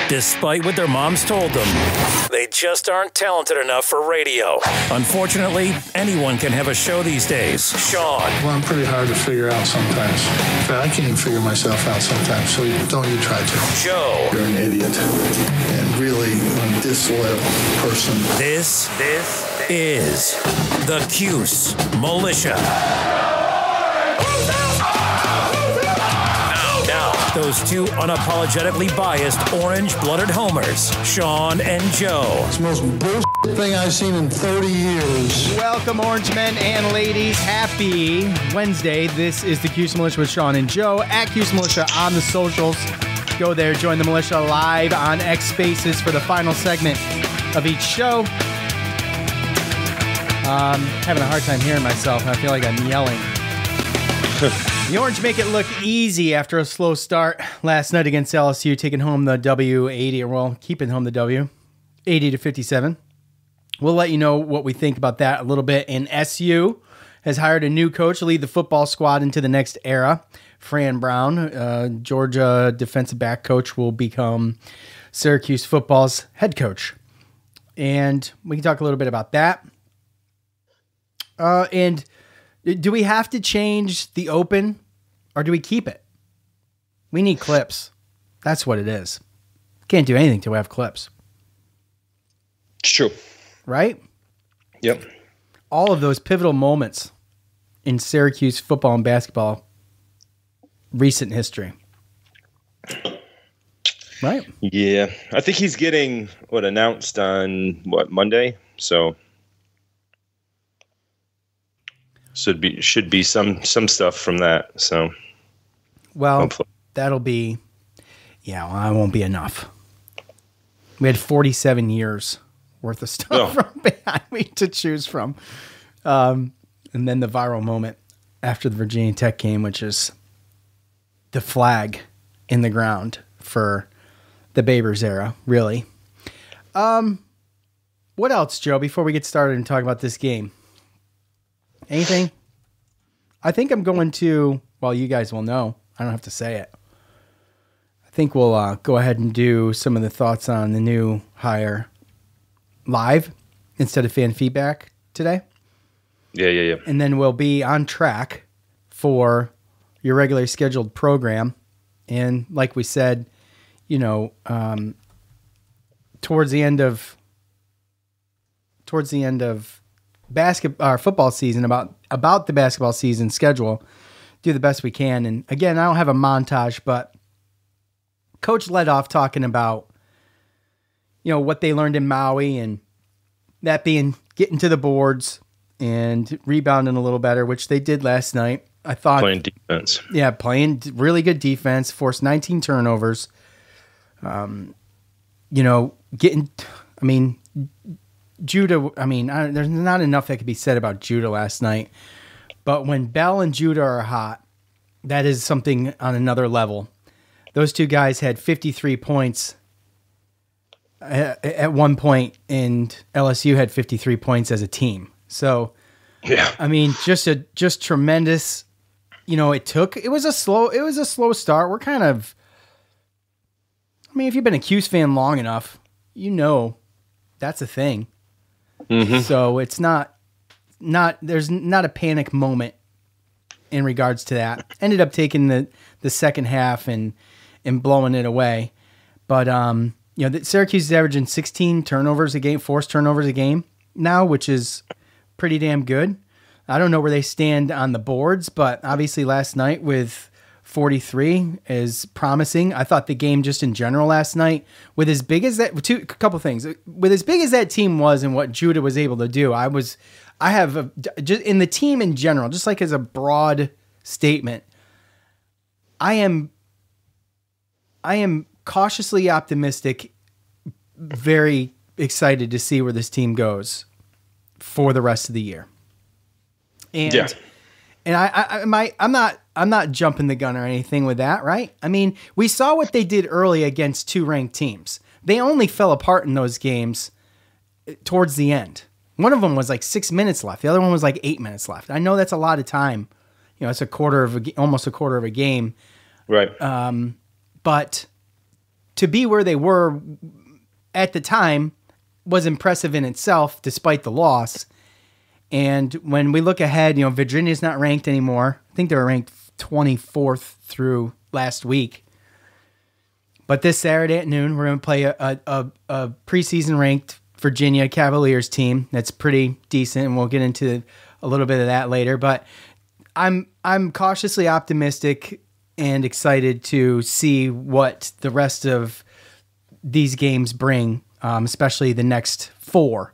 Despite what their moms told them, they just aren't talented enough for radio. Unfortunately, anyone can have a show these days. Sean. Well, I'm pretty hard to figure out sometimes. In fact, I can't even figure myself out sometimes, so don't you try to. Joe. You're an idiot. And really a disloyal person. This is the Cuse Militia. Those two unapologetically biased, orange-blooded homers, Sean and Joe. It's the most bullshit thing I've seen in 30 years. Welcome, orange men and ladies. Happy Wednesday. This is the Cuse Militia with Sean and Joe at Cuse Militia on the socials. Go there, join the militia live on X Spaces for the final segment of each show. Having a hard time hearing myself. I feel like I'm yelling. The Orange make it look easy after a slow start last night against LSU, taking home the W 80, or well, keeping home the W 80-57. We'll let you know what we think about that a little bit. And SU has hired a new coach to lead the football squad into the next era. Fran Brown, Georgia defensive back coach, will become Syracuse football's head coach. And we can talk a little bit about that. And do we have to change the open, or do we keep it? We need clips. That's what it is. Can't do anything till we have clips. It's true. Right? Yep. All of those pivotal moments in Syracuse football and basketball recent history. Right? Yeah. I think he's getting announced on Monday, so should be some stuff from that. So, well, hopefully. That'll be, it won't be enough. We had 47 years worth of stuff from behind me to choose from. And then the viral moment after the Virginia Tech game, which is the flag in the ground for the Babers era, really. What else, Joe, before we get started and talk about this game? Anything? I think I'm going to, well, you guys will know. I don't have to say it. I think we'll go ahead and do some of the thoughts on the new hire live instead of fan feedback today. Yeah. And then we'll be on track for your regularly scheduled program. And like we said, towards the end of football season, about the basketball season schedule, do the best we can. And again, I don't have a montage, but Coach led off talking about, what they learned in Maui, and that being getting to the boards and rebounding a little better, which they did last night. I thought playing defense. Yeah, playing really good defense, forced 19 turnovers. Judah, there's not enough that could be said about Judah last night. But when Bell and Judah are hot, that is something on another level. Those two guys had 53 points at one point, and LSU had 53 points as a team. So, yeah, just tremendous. It was a slow start. We're kind of, if you've been a Cuse fan long enough, that's a thing. Mm-hmm. So it's there's not a panic moment in regards to that. Ended up taking the second half and blowing it away. But, Syracuse is averaging 16 turnovers a game, forced turnovers a game now, which is pretty damn good. I don't know where they stand on the boards, but obviously last night with 43 is promising. I thought the game just in general last night, with as big as that, a couple things, with as big as that team was and what Judah was able to do, just in the team in general, just like as a broad statement, I am cautiously optimistic, very excited to see where this team goes for the rest of the year. And I'm not jumping the gun or anything with that, right? We saw what they did early against two ranked teams. They only fell apart in those games towards the end. One of them was like 6 minutes left. The other one was like 8 minutes left. I know that's a lot of time. It's almost a quarter of a game. Right. But to be where they were at the time was impressive in itself, despite the loss. And when we look ahead, Virginia's not ranked anymore. I think they were ranked 24th through last week. But this Saturday at noon, we're going to play a preseason ranked Virginia Cavaliers team that's pretty decent, and we'll get into a little bit of that later. But I'm cautiously optimistic and excited to see what the rest of these games bring, especially the next 4,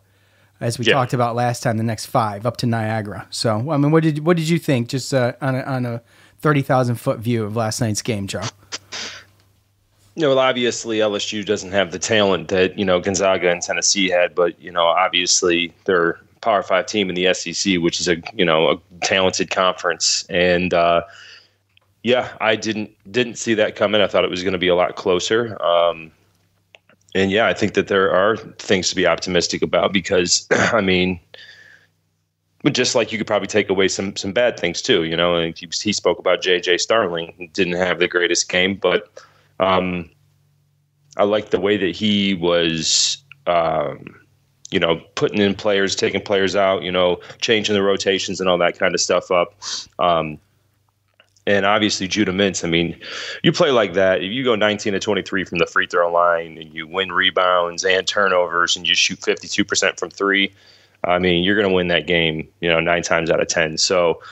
as we talked about last time. The next 5 up to Niagara. So, I mean, what did you think? Just on a 30,000-foot view of last night's game, Joe. Well, obviously LSU doesn't have the talent that Gonzaga and Tennessee had, but obviously they're a Power 5 team in the SEC, which is a talented conference, and I didn't see that coming. I thought it was going to be a lot closer, and I think that there are things to be optimistic about because I mean, but just like you could probably take away some bad things too, And he spoke about J.J. Starling, who didn't have the greatest game, but I like the way that he was, putting in players, taking players out, changing the rotations and all that kind of stuff up. And obviously Judah Mintz, I mean, you play like that, if you go 19 to 23 from the free throw line and you win rebounds and turnovers and you shoot 52% from 3, I mean, you're going to win that game, 9 times out of 10. So,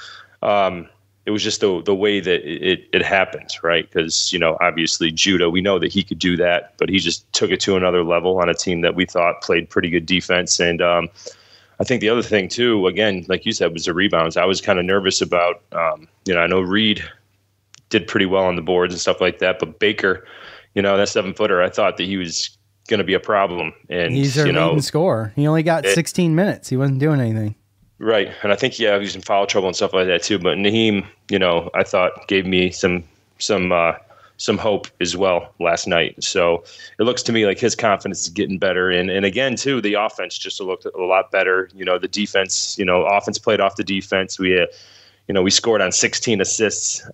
it was just the way that it happens, right? Because, obviously Judah, we know that he could do that, but he just took it to another level on a team that we thought played pretty good defense. And I think the other thing too, again, like you said, was the rebounds. I was kind of nervous about, I know Reed did pretty well on the boards and stuff like that, but Baker, that 7-footer, I thought that he was going to be a problem. And he's our leading scorer. He only got 16 minutes. He wasn't doing anything. Right. And I think, he was in foul trouble and stuff like that too. But Naheem, I thought gave me some hope as well last night. So it looks to me like his confidence is getting better. And again, too, the offense just looked a lot better. The defense, offense played off the defense. We, we scored on 16 assists.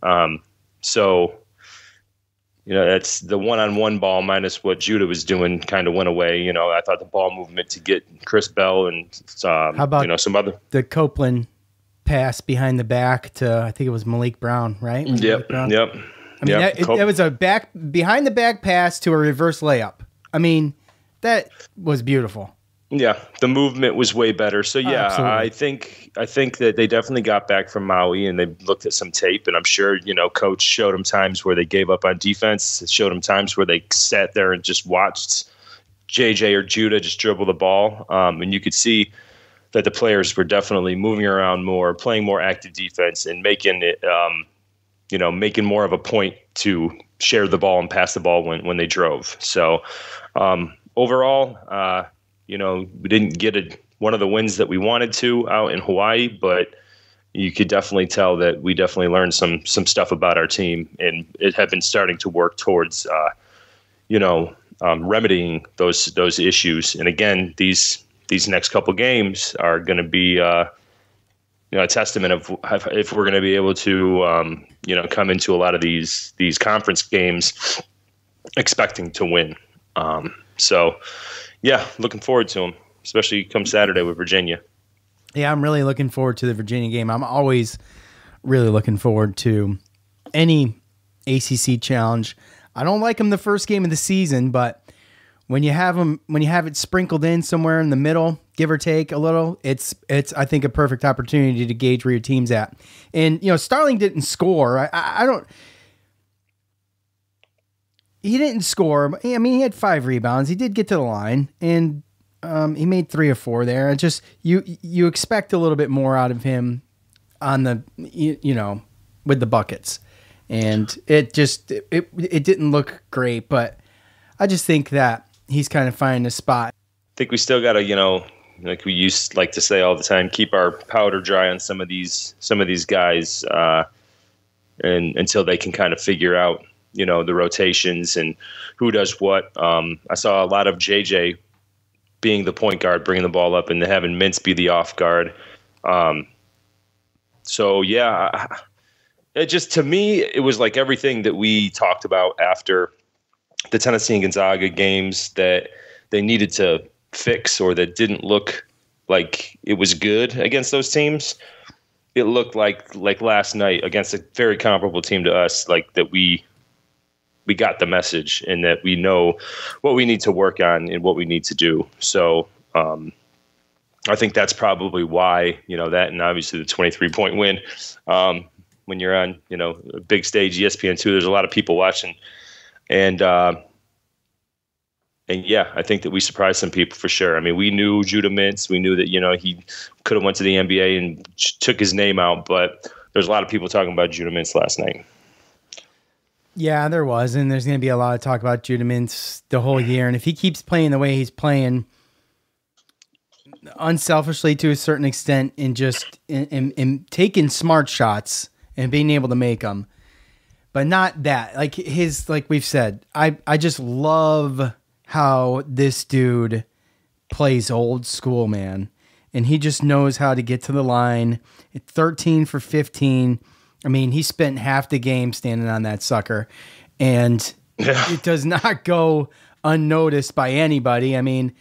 That's the one-on-one ball minus what Judah was doing kind of went away. I thought the ball movement to get Chris Bell and how about some other the Copeland pass behind the back to I think it was Malik Brown, right? Yep. I mean that was a behind the back pass to a reverse layup. I mean that was beautiful. Yeah, the movement was way better. So I think that they definitely got back from Maui and they looked at some tape, and I'm sure coach showed them times where they gave up on defense. It showed them times where they sat there and just watched JJ or Judah just dribble the ball, and you could see that the players were definitely moving around more, playing more active defense, and making it making more of a point to share the ball and pass the ball when they drove. So overall. We didn't get one of the wins that we wanted to out in Hawaii, but you could definitely tell that we definitely learned some stuff about our team, and it had been starting to work towards, remedying those issues. And again, these next couple games are going to be, a testament of if we're going to be able to, come into a lot of these conference games expecting to win. Looking forward to them, especially come Saturday with Virginia. Yeah, I'm really looking forward to the Virginia game. I'm always really looking forward to any ACC challenge. I don't like them the first game of the season, but when you have it sprinkled in somewhere in the middle, give or take a little, it's I think a perfect opportunity to gauge where your team's at. And Starling didn't score. He didn't score. I mean, he had 5 rebounds. He did get to the line, and he made 3 or 4 there. It's just you expect a little bit more out of him on the with the buckets, and it didn't look great. But I just think that he's kind of finding a spot. I think we still got to like we like to say all the time, keep our powder dry on some of these guys, and until they can kind of figure out. The rotations and who does what. I saw a lot of JJ being the point guard, bringing the ball up, and having Mintz be the off guard. It just, to me, it was like everything that we talked about after the Tennessee and Gonzaga games that they needed to fix or that didn't look like it was good against those teams, it looked like last night against a very comparable team to us, like that we got the message and that we know what we need to work on and what we need to do. So I think that's probably why, that, and obviously the 23-point win, when you're on, a big stage, ESPN2, there's a lot of people watching. And yeah, I think that we surprised some people for sure. I mean, we knew Judah Mintz. We knew that, he could have went to the NBA and took his name out, but there's a lot of people talking about Judah Mintz last night. Yeah, there was, and there's going to be a lot of talk about Judah Mintz the whole year. And if he keeps playing the way he's playing, unselfishly to a certain extent, and just in taking smart shots and being able to make them, but not that. Like we've said, I just love how this dude plays old school, man. And he just knows how to get to the line. 13 for 15. I mean, he spent half the game standing on that sucker, and it does not go unnoticed by anybody. I mean,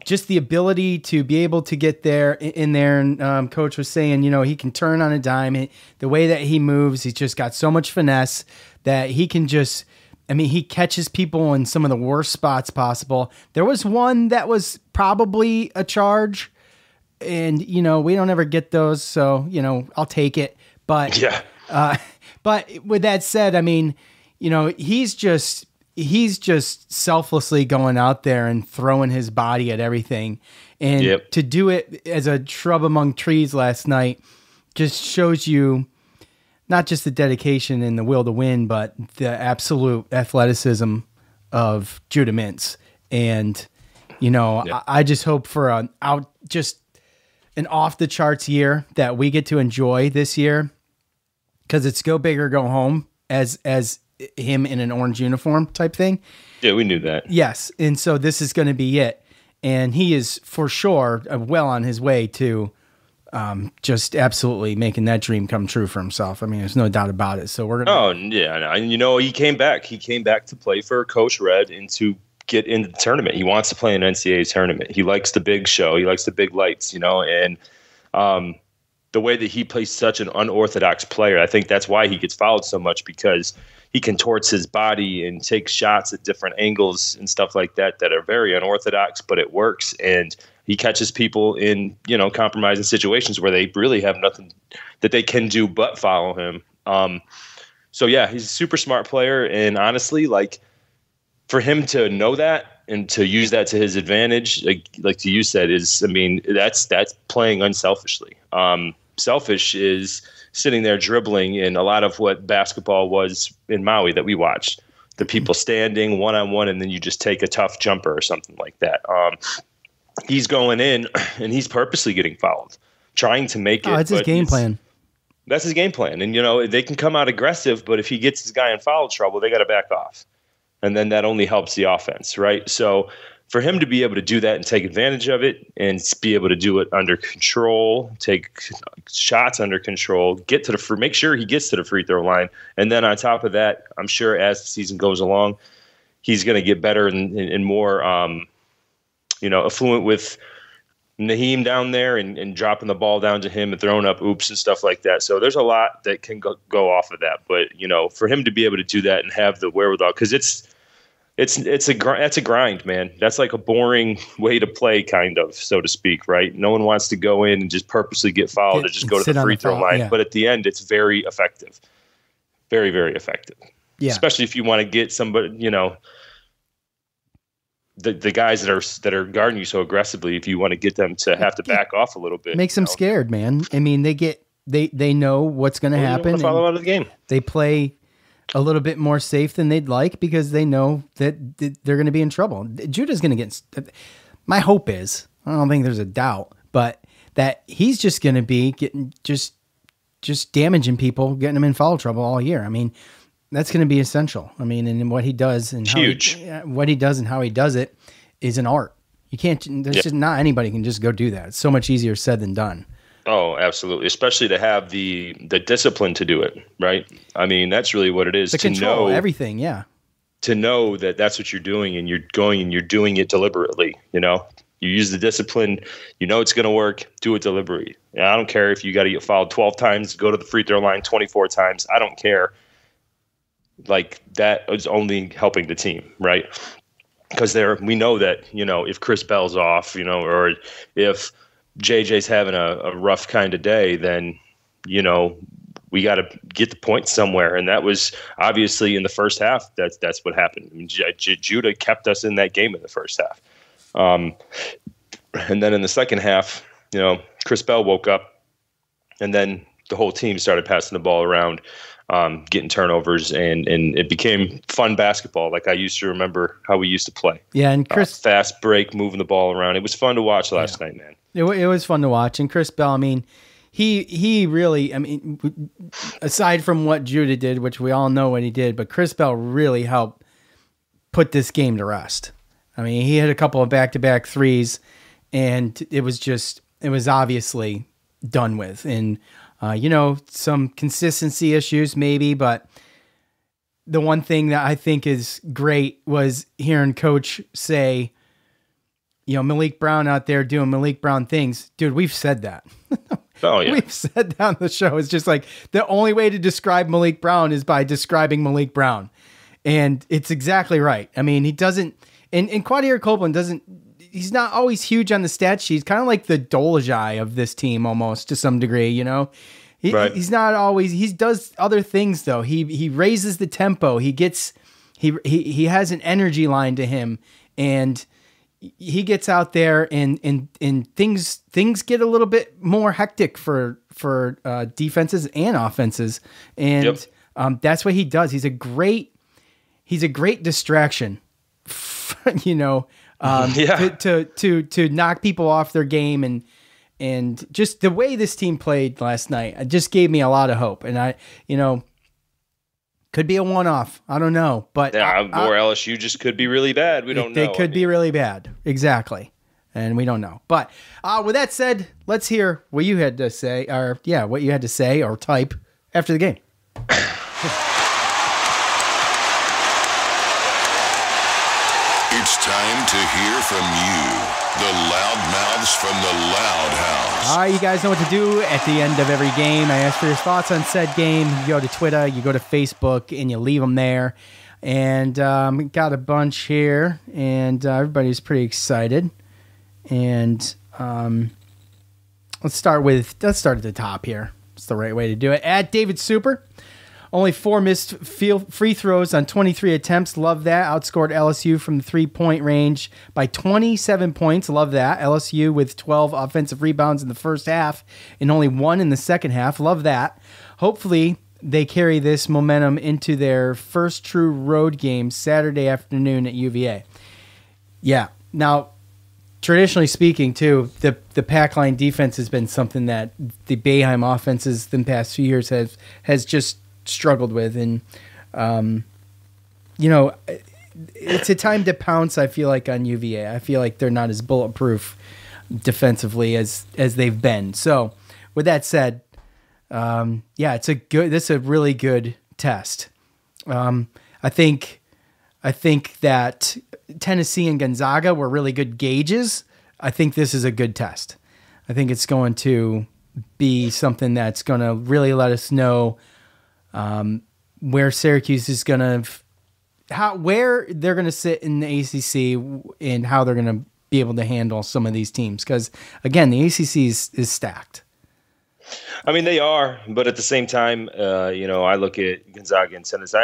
just the ability to be able to get in there. And Coach was saying, he can turn on a dime. The way that he moves, he's just got so much finesse that he can just, he catches people in some of the worst spots possible. There was one that was probably a charge, and, we don't ever get those. So, I'll take it. But yeah. But with that said, he's just selflessly going out there and throwing his body at everything, and to do it as a shrub among trees last night just shows you not just the dedication and the will to win, but the absolute athleticism of Judah Mintz. And I just hope for an off the charts year that we get to enjoy this year. Because it's go big or go home as him in an orange uniform type thing. Yeah, we knew that. Yes, and so this is going to be it. And he is for sure well on his way to just absolutely making that dream come true for himself. There's no doubt about it. So we're going to... Oh, yeah. And, he came back. He came back to play for Coach Red and to get into the tournament. He wants to play an NCAA tournament. He likes the big show. He likes the big lights, and... the way that he plays such an unorthodox player, I think that's why he gets fouled so much, because he contorts his body and takes shots at different angles and stuff like that are very unorthodox, but it works. And he catches people in, compromising situations where they really have nothing that they can do but follow him. So yeah, he's a super smart player. And honestly, for him to know that and to use that to his advantage, like you said, that's playing unselfishly. Selfish is sitting there dribbling in a lot of what basketball was in Maui that we watched. The people standing one-on-one, and then you just take a tough jumper or something like that. He's going in, and he's purposely getting fouled, trying to make it. That's his game plan. That's his game plan. And, they can come out aggressive, but if he gets his guy in foul trouble, they got to back off. And then that only helps the offense, right? So for him to be able to do that and take advantage of it and be able to do it under control, take shots under control, make sure he gets to the free throw line. And then on top of that, I'm sure as the season goes along, he's going to get better and more, affluent with Naheem down there and dropping the ball down to him and throwing up oops and stuff like that. So there's a lot that can go off of that. But, for him to be able to do that and have the wherewithal, because that's a grind, man. That's like a boring way to play, kind of, so to speak, right? No one wants to go in and just purposely get fouled or just go to the free throw line. Yeah. But at the end, it's very effective. Very, very effective. Yeah. Especially if you want to get somebody, the guys that are guarding you so aggressively, if you want to get them to have to back off a little bit. Makes them scared, man. They know what's going to happen. They follow out of the game. They play a little bit more safe than they'd like because they know that they're going to be in trouble. Judah's going to get, my hope is, I don't think there's a doubt, but that he's just going to be getting just damaging people, getting them in foul trouble all year. That's going to be essential. And what he does and what he does and how he does it is an art. You can't, there's just not anybody can just go do that. It's so much easier said than done. Oh, absolutely. Especially to have the discipline to do it, right? That's really what it is. The control, everything, yeah. to know that that's what you're doing, and you're going and you're doing it deliberately. You use the discipline. It's going to work. Do it deliberately. And I don't care if you got to get fouled 12 times, go to the free throw line 24 times. I don't care. Like, that is only helping the team, right? Because we know that, if Chris Bell's off, or if JJ's having a rough kind of day, then, we got to get the point somewhere. And that was obviously in the first half. That's what happened. I mean, Judah kept us in that game in the first half. And then in the second half, Chris Bell woke up, and then the whole team started passing the ball around, getting turnovers, and it became fun basketball, like I used to remember how we used to play. Yeah, and Chris fast break, moving the ball around. It was fun to watch last night, man. It was fun to watch, and Chris Bell, I mean, he really, I mean, aside from what Judah did, which we all know what he did, but Chris Bell really helped put this game to rest. I mean, he hit a couple of back-to-back threes, and it was obviously done with. And, some consistency issues maybe, but the one thing that I think is great was hearing Coach say, Malik Brown out there doing Malik Brown things. Dude, we've said that. Oh, yeah. We've said that on the show. It's just like the only way to describe Malik Brown is by describing Malik Brown. And it's exactly right. I mean, he doesn't, and Quadir Copeland he's not always huge on the stat sheet. He's kind of like the Dolezaj of this team almost to some degree, Right. He's not always, he does other things though. He raises the tempo. He has an energy line to him, and he gets out there and things get a little bit more hectic for defenses and offenses. And that's what he does. He's a great distraction, to knock people off their game, and just the way this team played last night, it just gave me a lot of hope. And could be a one-off. I don't know, but or LSU just could be really bad. We don't know. They could be really bad. Exactly. And we don't know. But with that said, let's hear what you had to say, what you had to say or type after the game. It's time to hear from you, the loudmouths from the Loud House. All right, you guys know what to do at the end of every game. I ask for your thoughts on said game. You go to Twitter, you go to Facebook, and you leave them there. And got a bunch here, and everybody's pretty excited. And let's start at the top here. It's the right way to do it. At David Super. Only 4 missed free throws on 23 attempts. Love that. Outscored LSU from the 3-point range by 27 points. Love that. LSU with 12 offensive rebounds in the first half and only 1 in the second half. Love that. Hopefully they carry this momentum into their first true road game Saturday afternoon at UVA. Yeah. Now, traditionally speaking, too, the pack line defense has been something that the Boeheim offenses in the past few years has just struggled with, and it's a time to pounce. I feel like on UVA, I feel like they're not as bulletproof defensively as they've been. So, with that said, this is a really good test. I think that Tennessee and Gonzaga were really good gauges. I think this is a good test. I think it's going to be something that's going to really let us know where Syracuse is where they're going to sit in the ACC and how they're going to be able to handle some of these teams. Because again, the ACC is stacked. I mean, they are, but at the same time, I look at Gonzaga and Tennessee.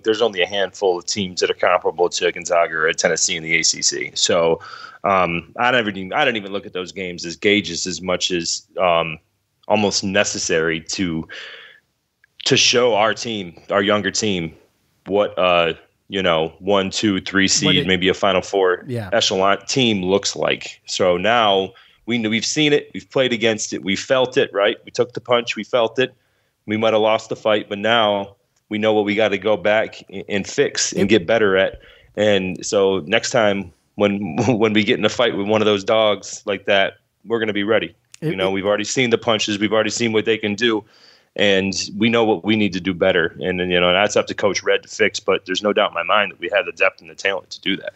There's only a handful of teams that are comparable to Gonzaga or Tennessee in the ACC. So I don't even look at those games as gauges as much as almost necessary to show our team, our younger team, what 1, 2, 3 seed, maybe a Final Four echelon team looks like. So now we've seen it, we've played against it, we felt it, right? We took the punch, we felt it. We might have lost the fight, but now we know what we got to go back and fix and get better at. And so next time when we get in a fight with one of those dogs like that, we're going to be ready. We've already seen the punches, we've already seen what they can do. And we know what we need to do better. And that's up to Coach Red to fix, but there's no doubt in my mind that we have the depth and the talent to do that.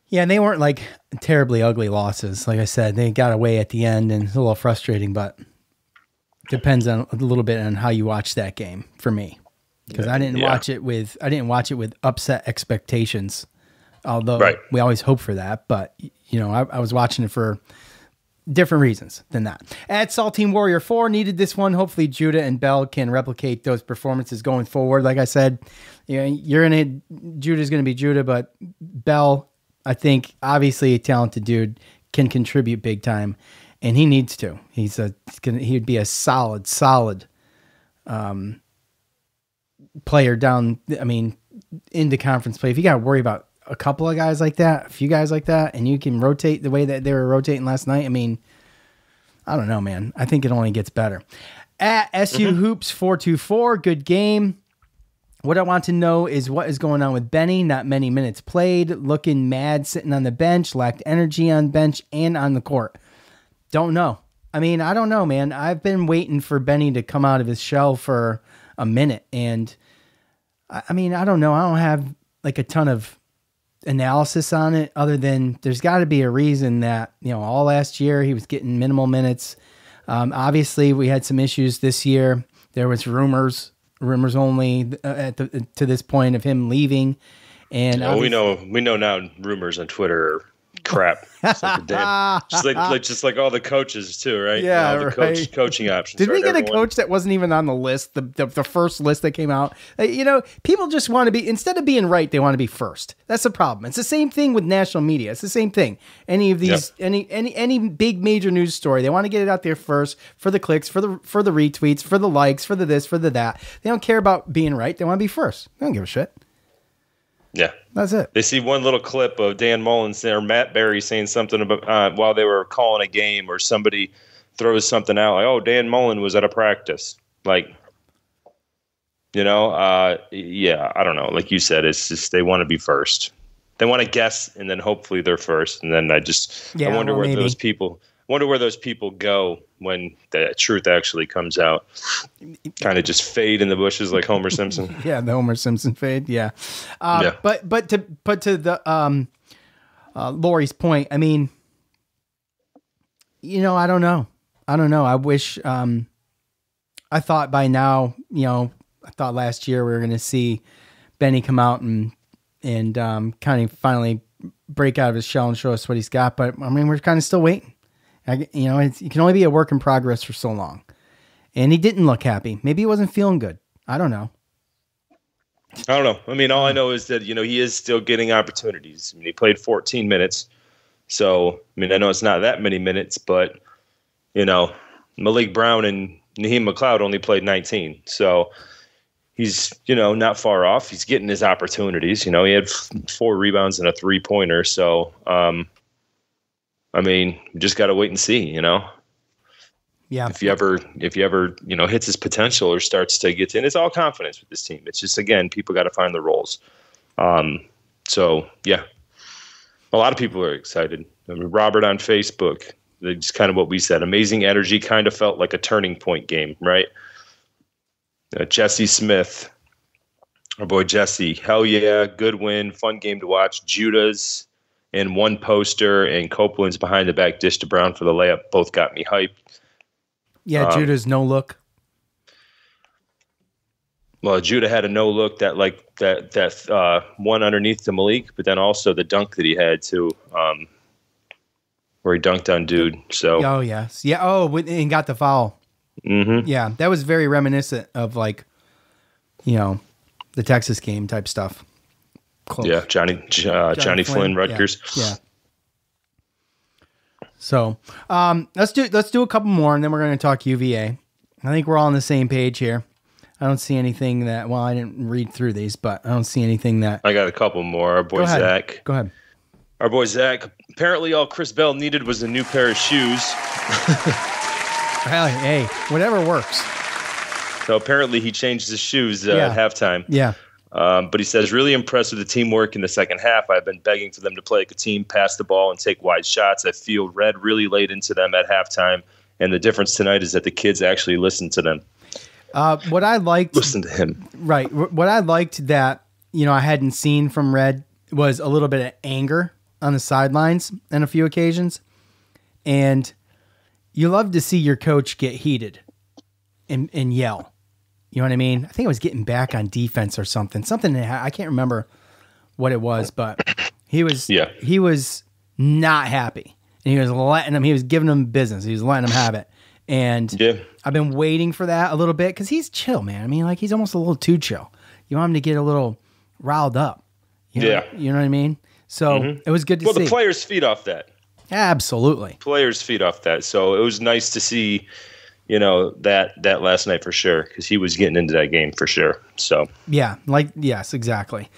Yeah, and they weren't like terribly ugly losses. Like I said, they got away at the end, and it's a little frustrating, but depends on a little bit on how you watch that game for me. Because I didn't watch it with upset expectations. Although we always hope for that, but I was watching it for different reasons than that. At Saltine Warrior 4 needed this one. Hopefully Judah and Bell can replicate those performances going forward. Like I said, Judah's going to be Judah, but Bell, I think, obviously a talented dude, can contribute big time, and he needs to. He'd be a solid player down. I mean, into conference play. If you got to worry about a couple of guys like that, a few guys like that, and you can rotate the way that they were rotating last night, I mean, I don't know, man. I think it only gets better. At SU Hoops 424, good game. What I want to know is what is going on with Benny. Not many minutes played, looking mad sitting on the bench, lacked energy on bench and on the court. Don't know. I mean, I don't know, man. I've been waiting for Benny to come out of his shell for a minute, and I mean, I don't know. I don't have like a ton of analysis on it other than there's got to be a reason that, all last year he was getting minimal minutes. Obviously we had some issues this year. There was rumors only to this point of him leaving. And we know now rumors on Twitter are crap. It's just like all the coaches too, right? Yeah, all the coaching options. Did we get a coach that wasn't even on the list? The first list that came out. People just want to be, instead of being right, they want to be first. That's the problem. It's the same thing with national media. It's the same thing. Any of these, any big major news story, they want to get it out there first for the clicks, for the retweets, for the likes, for the this, for the that. They don't care about being right. They want to be first. They don't give a shit. Yeah, that's it. They see one little clip of Dan Mullins or Matt Berry saying something about while they were calling a game, or somebody throws something out like, "Oh, Dan Mullen was at a practice." Like, I don't know. Like you said, it's just they want to be first. They want to guess, and then hopefully they're first. And then I wonder where those people go when the truth actually comes out. Kind of just fade in the bushes like Homer Simpson. Yeah, the Homer Simpson fade. Yeah. But to the Lori's point, I mean, I don't know. I wish I thought by now, I thought last year we were going to see Benny come out and kind of finally break out of his shell and show us what he's got. But I mean, we're kind of still waiting. It can only be a work in progress for so long. And he didn't look happy. Maybe he wasn't feeling good. I don't know. I mean, all I know is that, he is still getting opportunities. I mean, he played 14 minutes. So, I mean, I know it's not that many minutes, but, Malik Brown and Naheem McLeod only played 19. So he's, not far off. He's getting his opportunities. He had 4 rebounds and a 3-pointer. So, I mean, we just got to wait and see, Yeah. If he ever, hits his potential or starts to get in, it's all confidence with this team. It's just, again, people got to find the roles. So yeah, a lot of people are excited. I mean, Robert on Facebook, it's kind of what we said. Amazing energy, kind of felt like a turning point game, right? Jesse Smith, our boy Jesse, hell yeah, good win, fun game to watch. Judah's and one poster and Copeland's behind the back dish to Brown for the layup both got me hyped. Yeah, Judah's no look. Well, Judah had a no look that one underneath to Malik, but then also the dunk that he had too, where he dunked on dude. So yes, yeah. Oh, and got the foul. Mm-hmm. Yeah, that was very reminiscent of the Texas game type stuff. Close. Yeah, Johnny Flynn, Rutgers. Yeah. So let's do a couple more, and then we're going to talk UVA. I think we're all on the same page here. I don't see anything that. Well, I didn't read through these, but I don't see anything that. I got a couple more. Our boy Zach. Go ahead. Our boy Zach. Apparently, all Chris Bell needed was a new pair of shoes. Hey, whatever works. So apparently, he changed his shoes at halftime. Yeah. But he says, really impressed with the teamwork in the second half. I've been begging for them to play like a team, pass the ball, and take wide shots. I feel Red really laid into them at halftime, and the difference tonight is that the kids actually listened to them. What I liked, listen to him. Right. What I liked that, I hadn't seen from Red was a little bit of anger on the sidelines on a few occasions. And you love to see your coach get heated and yell. You know what I mean? I think it was getting back on defense or something. I can't remember what it was, but he was not happy. And he was giving them business. He was letting them have it. And I've been waiting for that a little bit because he's chill, man. I mean, like, he's almost a little too chill. You want him to get a little riled up. You know what I mean? So it was good to see. Well, the players feed off that. Absolutely. Players feed off that. So it was nice to see, that last night for sure, because he was getting into that game for sure. So yes, exactly.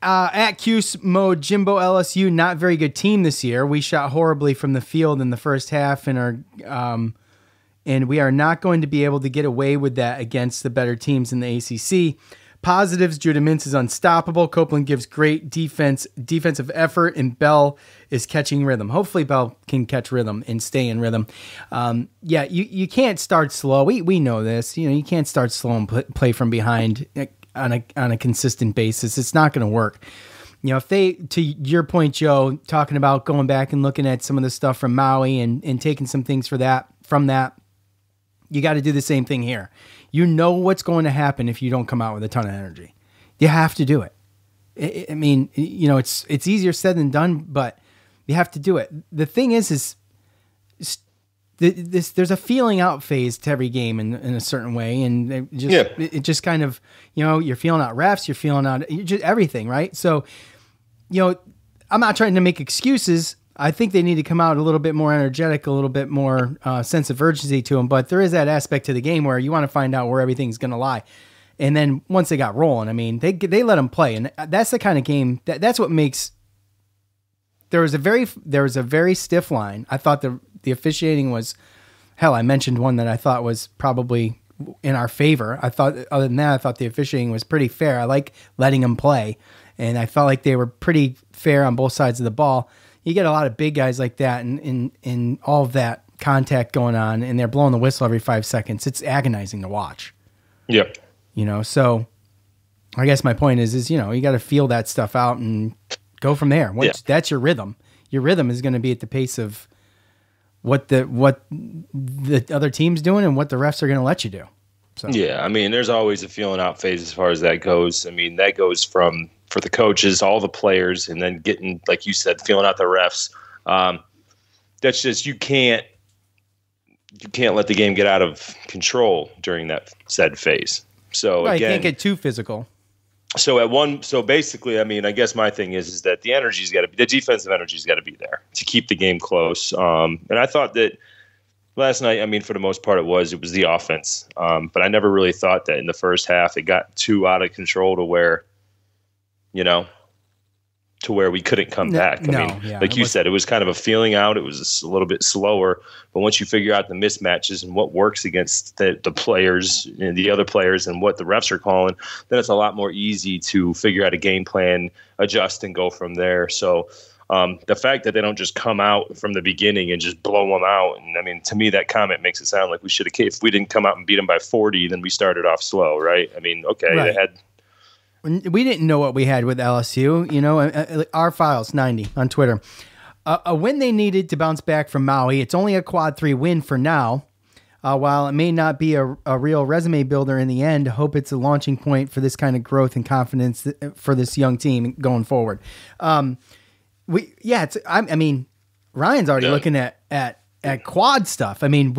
At Cuse mode, Jimbo LSU, not very good team this year. We shot horribly from the field in the first half and we are not going to be able to get away with that against the better teams in the ACC. Positives, Judah Mintz is unstoppable. Copeland gives great defensive effort, and Bell is catching rhythm. Hopefully Bell can catch rhythm and stay in rhythm. You can't start slow. We know this. You can't start slow and play from behind on a consistent basis. It's not going to work. If they, to your point, Joe, talking about going back and looking at some of the stuff from Maui and taking some things from that, you got to do the same thing here. You know what's going to happen if you don't come out with a ton of energy. You have to do it. It's easier said than done, but you have to do it. The thing is there's a feeling out phase to every game in a certain way, and it just kind of, you're feeling out refs, you're feeling out just everything, right? So, I'm not trying to make excuses. I think they need to come out a little bit more energetic, a little bit more sense of urgency to them. But there is that aspect to the game where you want to find out where everything's going to lie. And then once they got rolling, I mean, they let them play, and that's the kind of game that's what makes. There was a very stiff line. I thought the officiating was, hell, I mentioned one that I thought was probably in our favor. I thought, other than that, I thought the officiating was pretty fair. I like letting them play, and I felt like they were pretty fair on both sides of the ball. You get a lot of big guys like that and all of that contact going on, and they're blowing the whistle every 5 seconds. It's agonizing to watch. Yep. So I guess my point is you got to feel that stuff out and go from there. That's your rhythm. Your rhythm is going to be at the pace of what the other team's doing and what the refs are going to let you do. So. Yeah, I mean, there's always a feeling out phase as far as that goes. I mean, that goes for the coaches, all the players, and then getting, like you said, feeling out the refs. That's just, you can't let the game get out of control during that said phase. So right, again, you can't get too physical. So basically, I mean, I guess my thing is that the defensive energy's got to be there to keep the game close. And I thought that last night, I mean, for the most part, it was the offense. But I never really thought that in the first half it got too out of control to where we couldn't come back. Like you said, it was kind of a feeling out. It was a little bit slower. But once you figure out the mismatches and what works against the players and the other players and what the refs are calling, then it's a lot more easy to figure out a game plan, adjust, and go from there. So the fact that they don't just come out from the beginning and just blow them out, and I mean, to me, that comment makes it sound like we should have. If we didn't come out and beat them by 40, then we started off slow, right? I mean, okay, right. They had. We didn't know what we had with LSU, our files 90 on Twitter. A win they needed to bounce back from Maui. It's only a quad 3 win for now. While it may not be a real resume builder in the end, I hope it's a launching point for this kind of growth and confidence for this young team going forward. I mean, Ryan's already looking at quad stuff. I mean,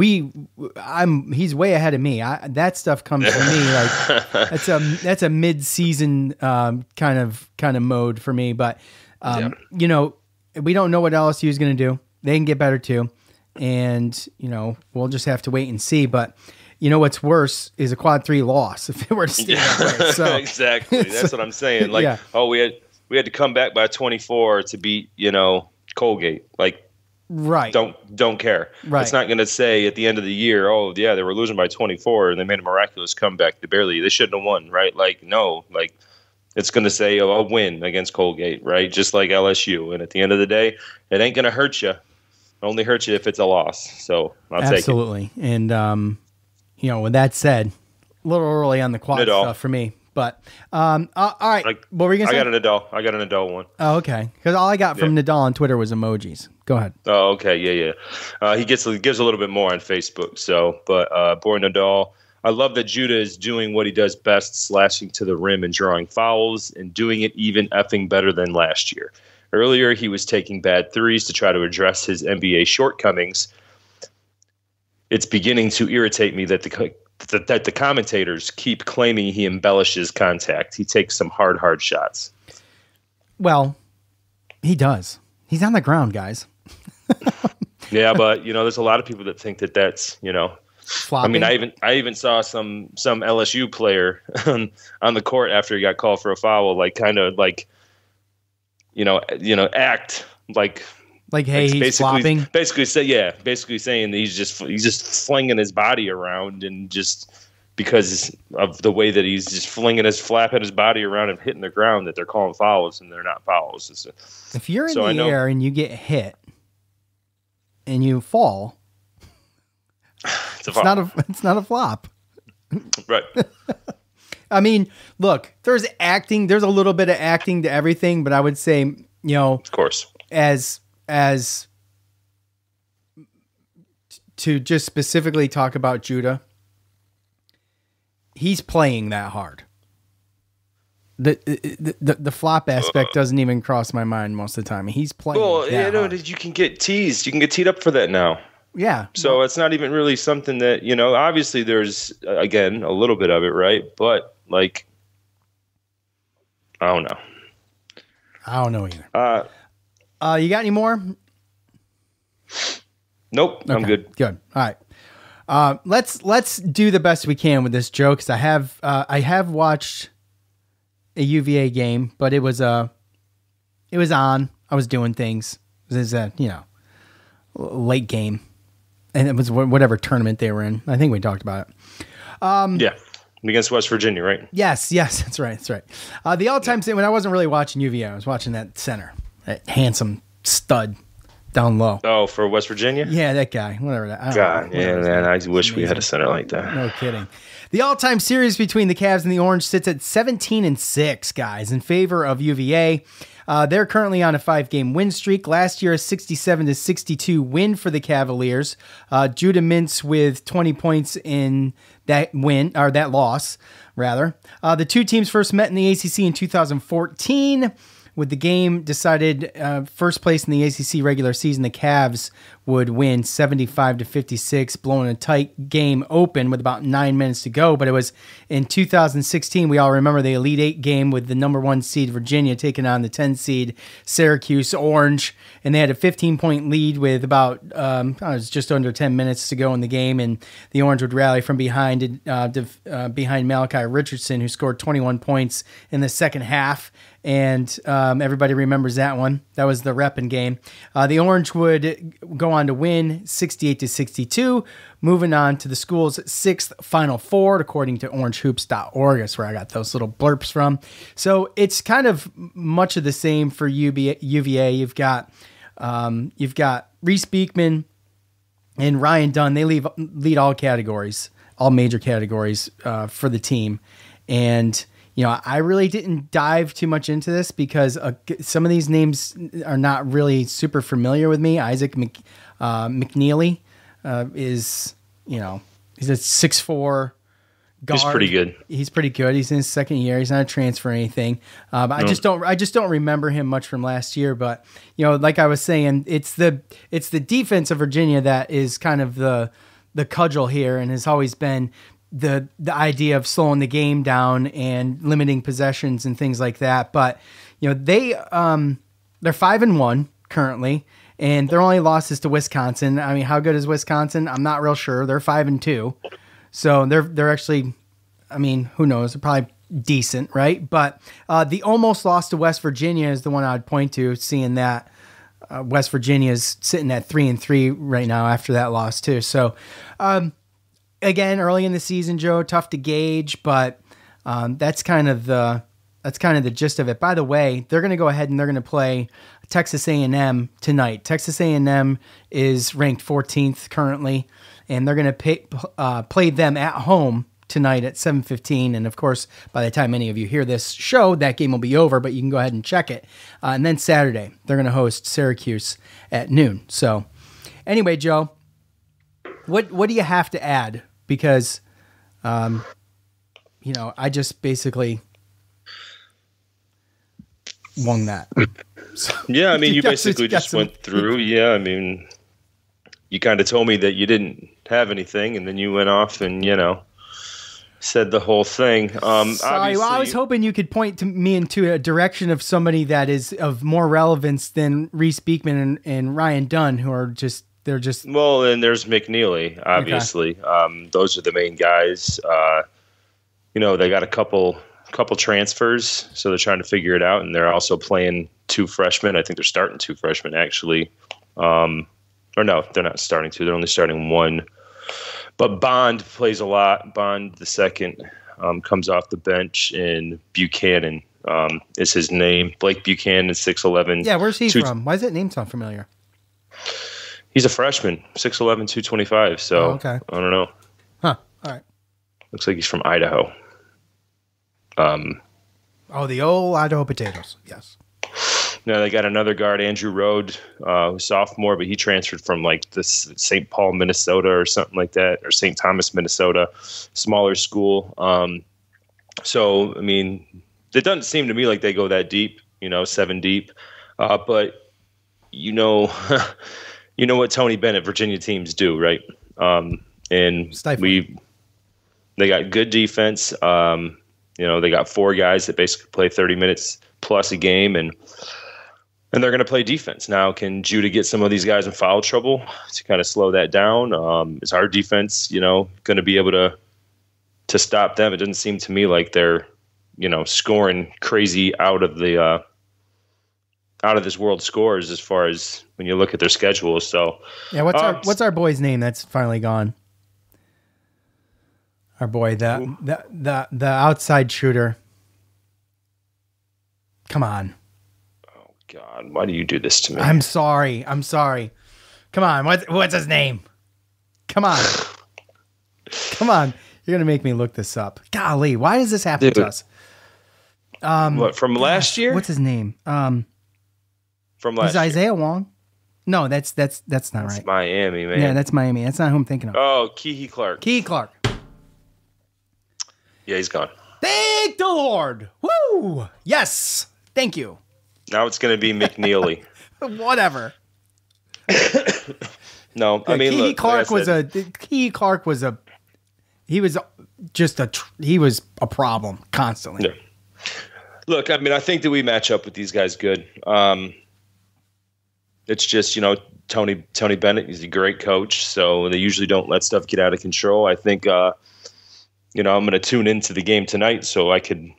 he's way ahead of me. That stuff comes for me like that's a mid-season kind of mode for me. But we don't know what LSU is going to do. They can get better too, and we'll just have to wait and see. But what's worse is a quad 3 loss if it were to stay that way. So exactly, that's what I'm saying. Like, we had to come back by 24 to beat Colgate. Like. Right. Don't care. Right. It's not going to say at the end of the year, oh yeah, they were losing by 24 and they made a miraculous comeback. They shouldn't have won, right? Like, no, like it's going to say a win against Colgate, right? Just like LSU. And at the end of the day, it ain't going to hurt you. Only hurt you if it's a loss. So I'll take it. Absolutely. And with that said, little early on the quad Nadal. stuff for me. But all right, what were you gonna say? I got an Nadal one. Oh, okay. Because all I got from Nadal on Twitter was emojis. Go ahead. Oh, okay, yeah. He gives a little bit more on Facebook. So, but boy, Nadal, I love that Judah is doing what he does best, slashing to the rim and drawing fouls, and doing it even effing better than last year. Earlier, he was taking bad threes to try to address his NBA shortcomings. It's beginning to irritate me that the commentators keep claiming he embellishes contact. He takes some hard shots. Well, he does. He's on the ground, guys. Yeah, but there's a lot of people that think that that's Flopping. I mean, I even saw some LSU player on the court after he got called for a foul, act like hey, he's flopping. Basically saying that he's just flinging his body around, and just because of the way that he's just flapping his body around and hitting the ground, that they're calling fouls, and they're not fouls. If you're in the air and you get hit and you fall, it's not a flop. Right. I mean, look, there's a little bit of acting to everything, but I would say, of course, as to just specifically talk about Judah, he's playing that hard. The flop aspect doesn't even cross my mind most of the time. He's playing. Well, hard. You can get teased. You can get teed up for that now. Yeah. So it's not even really something that, obviously there's, again, a little bit of it, right? But, I don't know. I don't know either. You got any more? Nope. Okay, I'm good. Good. All right. Let's do the best we can with this joke, because I have watched a UVA game, but it was on. I was doing things. It was a late game, and it was whatever tournament they were in. I think we talked about it. Yeah, against West Virginia, right? Yes, that's right. The all-time thing, when I wasn't really watching UVA, I was watching that center, that handsome stud down low. Oh, for West Virginia? Yeah, that guy. Whatever that. God, yeah, man, I wish we had a center like that. No kidding. The all-time series between the Cavs and the Orange sits at 17-6, guys, in favor of UVA. They're currently on a 5-game win streak. Last year, a 67-62 win for the Cavaliers. Judah Mintz with 20 points in that win, or that loss, rather. The two teams first met in the ACC in 2014. With the game decided first place in the ACC regular season, the Cavs would win 75-56, blowing a tight game open with about 9 minutes to go. But it was in 2016, we all remember the Elite Eight game with the number 1 seed Virginia taking on the 10 seed Syracuse Orange, and they had a 15-point lead with about it was just under 10 minutes to go in the game, and the Orange would rally from behind Malachi Richardson, who scored 21 points in the second half. And everybody remembers that one. That was the repping game. The Orange would go on to win 68-62, moving on to the school's 6th Final Four, according to orangehoops.org. That's where I got those little blurps from. So it's kind of much of the same for UVA. You've got Reese Beekman and Ryan Dunn. They lead all categories, all major categories for the team. And I really didn't dive too much into this because some of these names are not really super familiar with me. Isaac McNeely is, he's a 6'4" guard. He's pretty good. He's pretty good. He's in his second year. He's not a transfer or anything. But I just don't remember him much from last year. But like I was saying, it's the defense of Virginia that is kind of the cudgel here, and has always been the idea of slowing the game down and limiting possessions and things like that. But, they're 5-1 currently, and their only loss is to Wisconsin. I mean, how good is Wisconsin? I'm not real sure. They're 5-2. So they're actually, I mean, who knows? They're probably decent, right? But the almost loss to West Virginia is the one I'd point to, seeing that West Virginia is sitting at 3-3 right now after that loss too. So, again, early in the season, Joe, tough to gauge, but that's kind of the gist of it. By the way, they're going to go ahead and they're going to play Texas A&M tonight. Texas A&M is ranked 14th currently, and they're going to play them at home tonight at 7:15. And of course, by the time any of you hear this show, that game will be over, but you can go ahead and check it. And then Saturday, they're going to host Syracuse at noon. So anyway, Joe, what do you have to add? Because, I just basically won that. So, yeah, I mean, you basically just went through. Yeah, I mean, you kind of told me that you didn't have anything, and then you went off and, said the whole thing. Sorry, well, I was hoping you could point to me into a direction of somebody that is of more relevance than Reese Beekman and Ryan Dunn, who are just, they're just... Well, and there's McNeely, obviously. Okay. Those are the main guys. They got a couple transfers, so they're trying to figure it out, and they're also playing 2 freshmen. I think they're starting 2 freshmen, actually. Or no, they're not starting 2. They're only starting 1. But Bond plays a lot. Bond, the second, comes off the bench, and Buchanan is his name. Blake Buchanan, 6'11". Yeah, where's he from? Why does that name sound familiar? He's a freshman, 6'11", 225. So, okay. I don't know. Huh, all right. Looks like he's from Idaho. The old Idaho potatoes, yes. No, they got another guard, Andrew Rode, sophomore, but he transferred from like this St. Paul, Minnesota, or something like that, or St. Thomas, Minnesota, smaller school. So I mean, it doesn't seem to me like they go that deep, 7 deep. But what Tony Bennett Virginia teams do, right? And Stifling. They got good defense. They got 4 guys that basically play 30 minutes plus a game, and they're going to play defense. Now, can Judah get some of these guys in foul trouble to kind of slow that down? Is our defense, going to be able to stop them? It doesn't seem to me like they're, scoring crazy out of this world scores as far as when you look at their schedule. So, yeah, what's our boy's name that's finally gone? Our boy, the outside shooter. Come on. God, why do you do this to me? I'm sorry. Come on, what's his name? Come on. You're gonna make me look this up. Golly, why does this happen to us? What, from last year? What's his name? From last year. Isaiah Wong? No, that's not right. That's Miami, man. Yeah, that's Miami. That's not who I'm thinking of. Oh, Keehee Clark. Yeah, he's gone. Thank the Lord. Woo! Yes. Thank you. Now it's going to be McNeely. Whatever. No, I mean, Keehee Clark was a problem constantly. Yeah. Look, I mean, I think that we match up with these guys good. It's just, Tony Bennett, he's a great coach, so they usually don't let stuff get out of control. I think, I'm going to tune into the game tonight so I could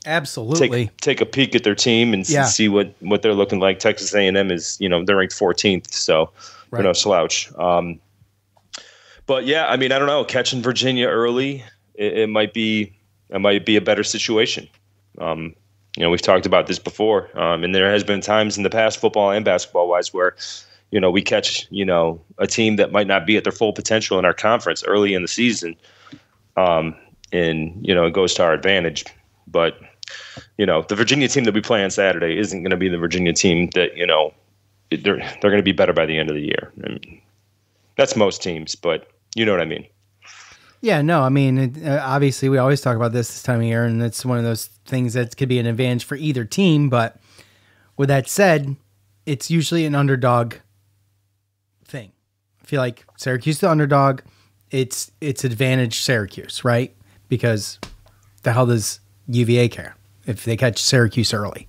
absolutely take a peek at their team and see what they're looking like. Texas A&M is, they're ranked 14th, so they're no slouch. But yeah, I mean, I don't know. Catching Virginia early, it might be a better situation. We've talked about this before, and there has been times in the past, football and basketball wise, where we catch a team that might not be at their full potential in our conference early in the season, and it goes to our advantage. But the Virginia team that we play on Saturday isn't going to be the Virginia team that they're going to be better by the end of the year. I mean, that's most teams, but you know what I mean. Yeah, no, I mean, obviously we always talk about this time of year, and it's one of those things that could be an advantage for either team. But with that said, it's usually an underdog thing. I feel like Syracuse the underdog, it's advantage Syracuse, right? Because the hell does UVA care if they catch Syracuse early?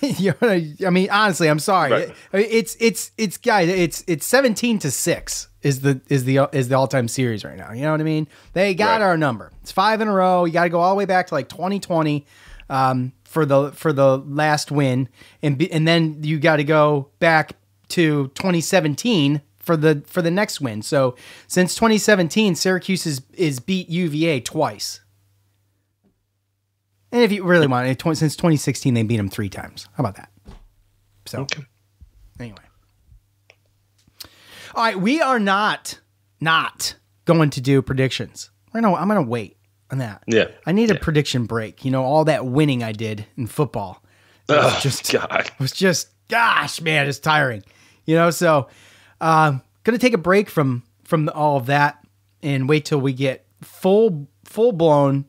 I mean, honestly, I'm sorry. Right. It's guys. It's 17-6 is the all-time series right now. You know what I mean? They got our number. It's 5 in a row. You got to go all the way back to like 2020 for the last win, and then you got to go back to 2017 for the next win. So since 2017, Syracuse is beat UVA twice. And if you really want it, since 2016, they beat them 3 times. How about that? So, Anyway. All right, we are not going to do predictions. I'm gonna wait on that. Yeah. I need a prediction break. All that winning I did in football. It was just, gosh, man, it's tiring. So gonna take a break from all of that and wait till we get full blown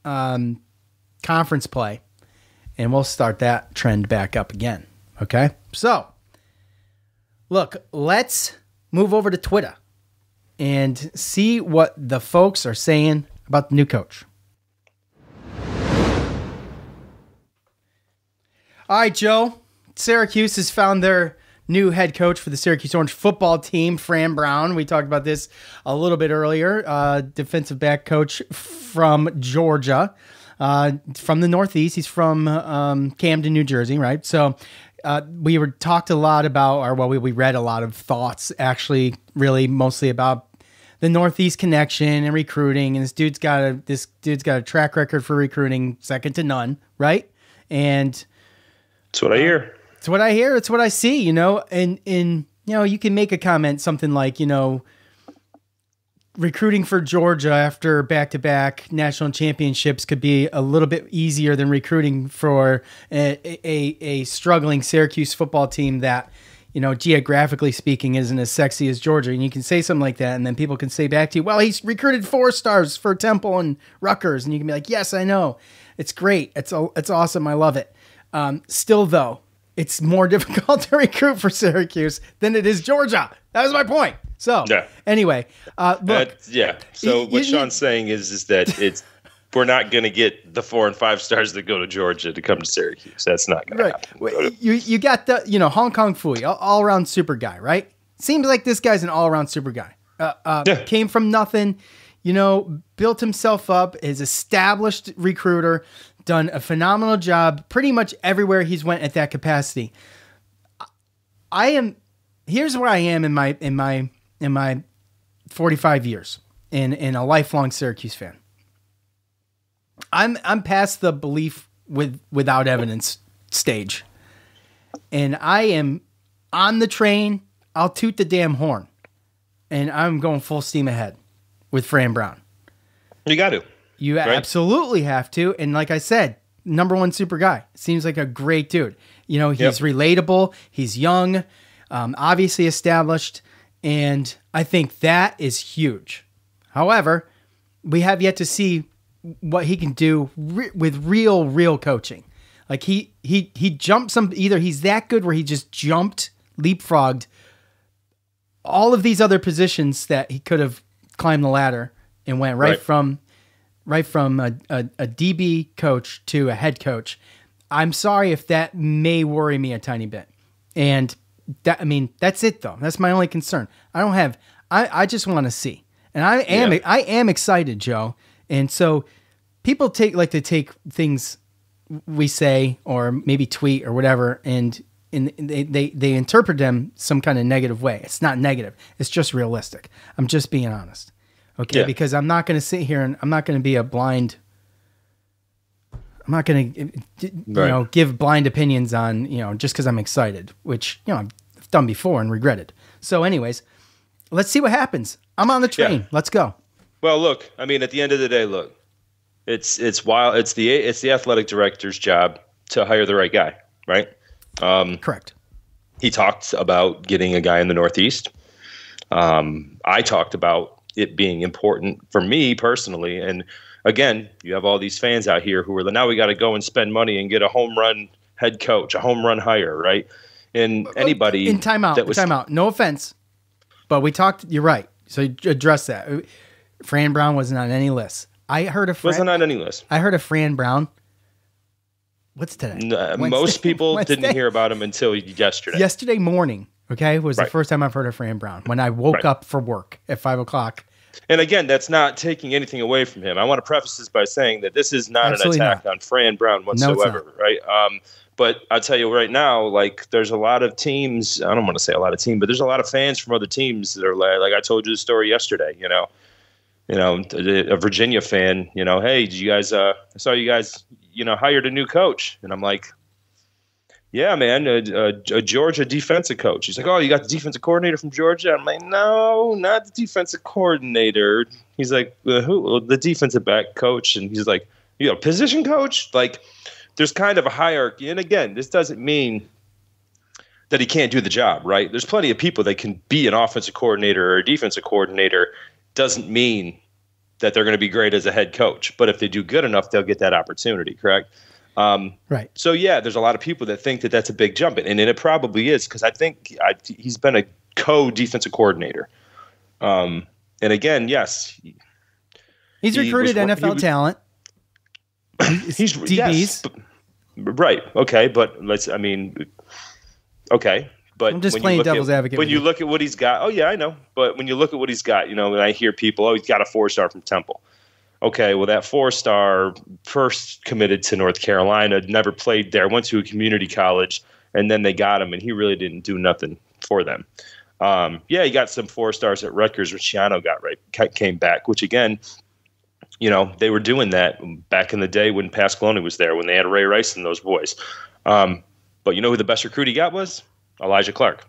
conference play, and we'll start that trend back up again. Okay, so look, let's move over to Twitter and see what the folks are saying about the new coach. All right, Joe. Syracuse has found their new head coach for the Syracuse Orange football team, Fran Brown. We talked about this a little bit earlier. Defensive back coach from Georgia, from the Northeast. He's from Camden, New Jersey, right? So we talked a lot about, we read a lot of thoughts, actually, really mostly about the Northeast connection and recruiting. And this dude's got a track record for recruiting second to none, right? And that's what I hear. It's what I hear. It's what I see, and you can make a comment, something like, recruiting for Georgia after back-to-back national championships could be a little bit easier than recruiting for a struggling Syracuse football team that, geographically speaking, isn't as sexy as Georgia. And you can say something like that, and then people can say back to you, well, he's recruited 4 stars for Temple and Rutgers. And you can be like, yes, I know. It's great. It's awesome. I love it. Still, though, it's more difficult to recruit for Syracuse than it is Georgia. That was my point. So, anyway, look. So what Sean's saying is that we're not going to get the 4 and 5 stars that go to Georgia to come to Syracuse. That's not going to happen. You got the, Hong Kong Fooey, all-around super guy, right? Seems like this guy's an all-around super guy. Came from nothing, built himself up, is established recruiter, done a phenomenal job pretty much everywhere he's went at that capacity. Here's where I am in my 45 years in a lifelong Syracuse fan. I'm past the belief without evidence stage. And I am on the train. I'll toot the damn horn. And I'm going full steam ahead with Fran Brown. You got to. You absolutely have to. And like I said, number 1 super guy. Seems like a great dude. He's relatable. He's young, obviously established. And I think that is huge. However, we have yet to see what he can do with real coaching. Like he jumped either he's that good where he just leapfrogged all of these other positions that he could have climbed the ladder and went right from a DB coach to a head coach. I'm sorry if that may worry me a tiny bit. And that's it though. That's my only concern. I just want to see. And I am excited, Joe. And so people like to take things we say or maybe tweet or whatever and they interpret them some kind of negative way. It's not negative. It's just realistic. I'm just being honest. Okay, because I'm not going to sit here and I'm not going to be I'm not going to, give blind opinions on, just because I'm excited, which, I've done before and regretted. So anyways, let's see what happens. I'm on the train. Yeah. Let's go. Well, look, at the end of the day, it's wild. It's the athletic director's job to hire the right guy, right? Correct. He talked about getting a guy in the Northeast. I talked about it being important for me personally. And again, you have all these fans out here who are now we got to go and spend money and get a home run head coach, a home run hire, right? And anybody in timeout. No offense, but we talked. You're right. So address that. Fran Brown wasn't on any list. Wasn't on any list. I heard of Fran Brown. What's today? Most people didn't hear about him until yesterday. Yesterday morning. Okay, was the first time I've heard of Fran Brown when I woke up for work at 5:00. And again, that's not taking anything away from him. I want to preface this by saying that this is not an attack on Fran Brown whatsoever, right? But I'll tell you right now, there's a lot of teams. I don't want to say a lot of teams, but there's a lot of fans from other teams that are like I told you the story yesterday. A Virginia fan. Hey, did you guys? I saw you guys. Hired a new coach, and I'm like, Yeah, man, a Georgia defensive coach. He's like, oh, you got the defensive coordinator from Georgia? I'm like, no, not the defensive coordinator. He's like, who? Well, the defensive back coach. And he's like, you know, position coach? Like, there's kind of a hierarchy. And again, this doesn't mean that he can't do the job, right? There's plenty of people that can be an offensive coordinator or a defensive coordinator. Doesn't mean that they're going to be great as a head coach. But if they do good enough, they'll get that opportunity, correct? Right. So, yeah, there's a lot of people that think that that's a big jump. And it probably is, because I think he's been a co-defensive coordinator. And again, yes. He's recruited NFL talent. He's DBs. Yes, right. Okay. But okay. But I'm just playing devil's advocate. When you look at what he's got, oh, yeah, I know. But when you look at what he's got, you know, when I hear people, oh, he's got a 4-star from Temple. Okay, well, that 4-star first committed to North Carolina, never played there, went to a community college, and then they got him, and he really didn't do nothing for them. Yeah, he got some 4-stars at Rutgers, which Shiano came back, which, again, you know, they were doing that back in the day when Pasqualoni was there, when they had Ray Rice and those boys. But you know who the best recruit he got was? Elijah Clark,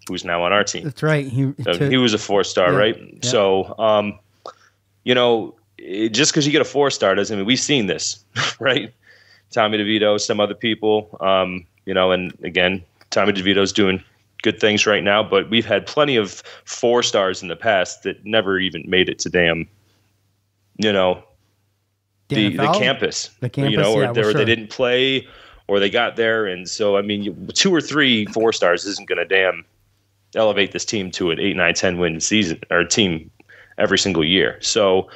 who's now on our team. That's right. He was a 4-star, right? Yeah. So, you know, just because you get a 4-star doesn't mean we've seen this, right? Tommy DeVito, some other people, you know, and again, Tommy DeVito's doing good things right now, but we've had plenty of 4-stars in the past that never even made it to you know, the campus, you know, or they didn't play or they got there. And so, I mean, 2 or 3 4-stars isn't going to elevate this team to an 8, 9, 10 win season or team every single year. So,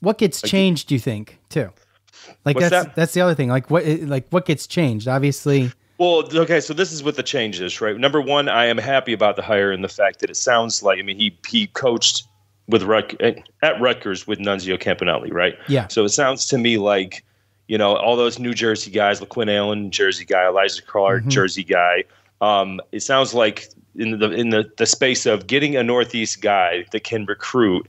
what gets changed, do you think, too? Like that's the other thing. Like what gets changed? Obviously. Well, okay, so this is what the change is, right? Number one, I am happy about the hire and the fact that it sounds like, I mean, he coached at Rutgers with Nunzio Campanelli, right? Yeah. So it sounds to me like, you know, all those New Jersey guys, LaQuinn Allen, Jersey guy, Elijah Clark, Jersey guy. It sounds like in the space of getting a Northeast guy that can recruit,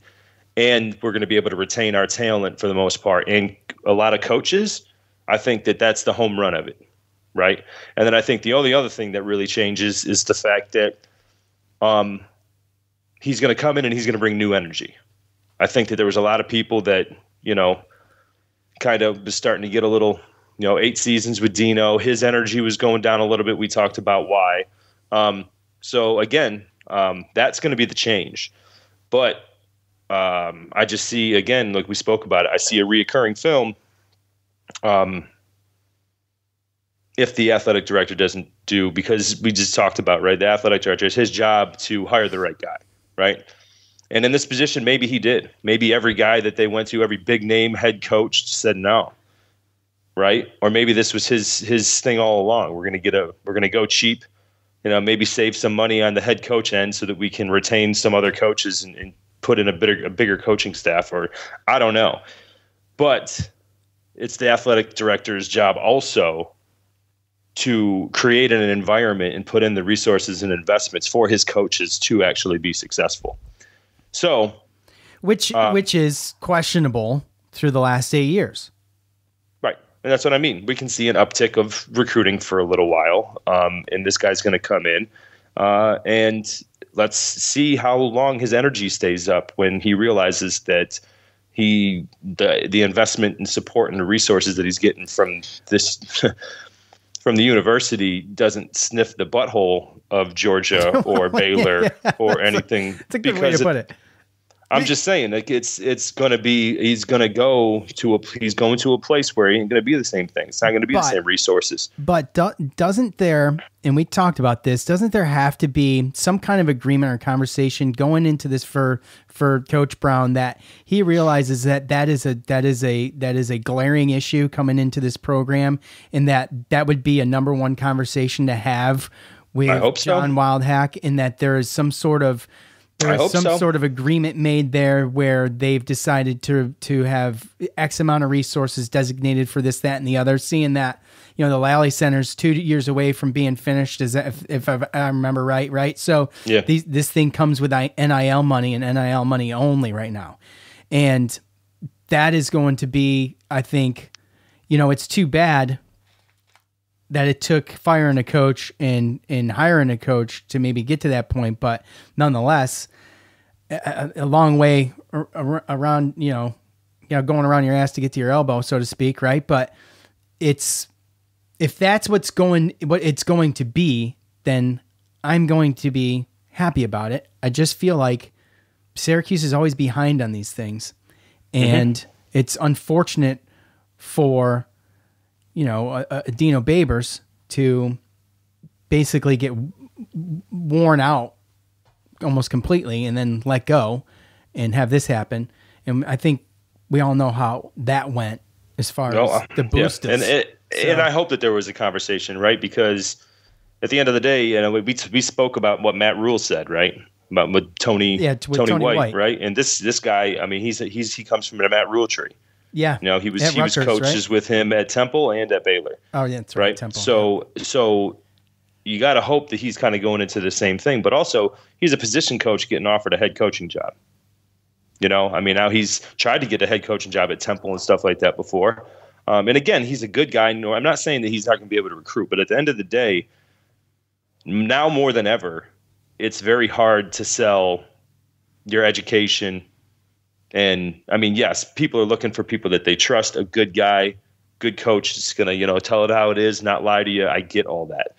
and we're going to be able to retain our talent for the most part. And a lot of coaches, I think that's the home run of it, right? And then I think the only other thing that really changes is the fact that he's going to come in and he's going to bring new energy. I think that there was a lot of people that, you know, kind of was starting to get a little, you know, 8 seasons with Dino. His energy was going down a little bit. We talked about why. So, again, that's going to be the change. But I just see, again, like we spoke about it, I see a reoccurring film if the athletic director doesn't do, because we just talked about, right, the athletic director, it's his job to hire the right guy, right? And in this position, maybe he did. Maybe every guy that they went to, every big name head coach said no, right? Or maybe this was his thing all along. We're going to go cheap, you know, maybe save some money on the head coach end so that we can retain some other coaches and put in a bigger coaching staff, or I don't know. But it's the athletic director's job also to create an environment and put in the resources and investments for his coaches to actually be successful. So, which is questionable through the last 8 years. Right. And that's what I mean. We can see an uptick of recruiting for a little while. And this guy's going to come in and let's see how long his energy stays up when he realizes that the investment and support and the resources that he's getting from this from the university doesn't sniff the butthole of Georgia or Baylor or anything. It's a good way to put it. I'm just saying, like he's going to go to a place where he ain't going to be the same thing. It's not going to be the same resources. But doesn't there, and we talked about this, doesn't there have to be some kind of agreement or conversation going into this for Coach Brown that he realizes that is a glaring issue coming into this program, and that would be a number one conversation to have with John Wildhack, and that there is some sort of sort of agreement made there where they've decided to have X amount of resources designated for this, that, and the other. Seeing that, you know, the Lally Center's 2 years away from being finished, if I remember right. So yeah. This thing comes with NIL money and NIL money only right now. And that is going to be, I think, you know, it's too bad. that it took firing a coach and hiring a coach to maybe get to that point, but nonetheless, a long way around, going around your ass to get to your elbow, so to speak, right? But if that's what it's going to be, then I'm going to be happy about it. I just feel like Syracuse is always behind on these things, and it's unfortunate for Dino Babers to basically get worn out almost completely and then let go and have this happen. And I think we all know how that went as far as the boosters. Yeah. And I hope that there was a conversation, right? Because at the end of the day, we spoke about what Matt Rule said, right? About with Tony White, right? And this guy, I mean, he comes from the Matt Rule tree. Yeah. He was coaches with him at Temple and at Baylor. Oh, yeah, that's right. Temple. So you got to hope that he's kind of going into the same thing, but also he's a position coach getting offered a head coaching job. Now he's tried to get a head coaching job at Temple and stuff like that before. And again, he's a good guy. No, I'm not saying that he's not going to be able to recruit, but at the end of the day, now more than ever, it's very hard to sell your education. And yes, people are looking for people that they trust, a good guy, good coach is going to, tell it how it is, not lie to you. I get all that.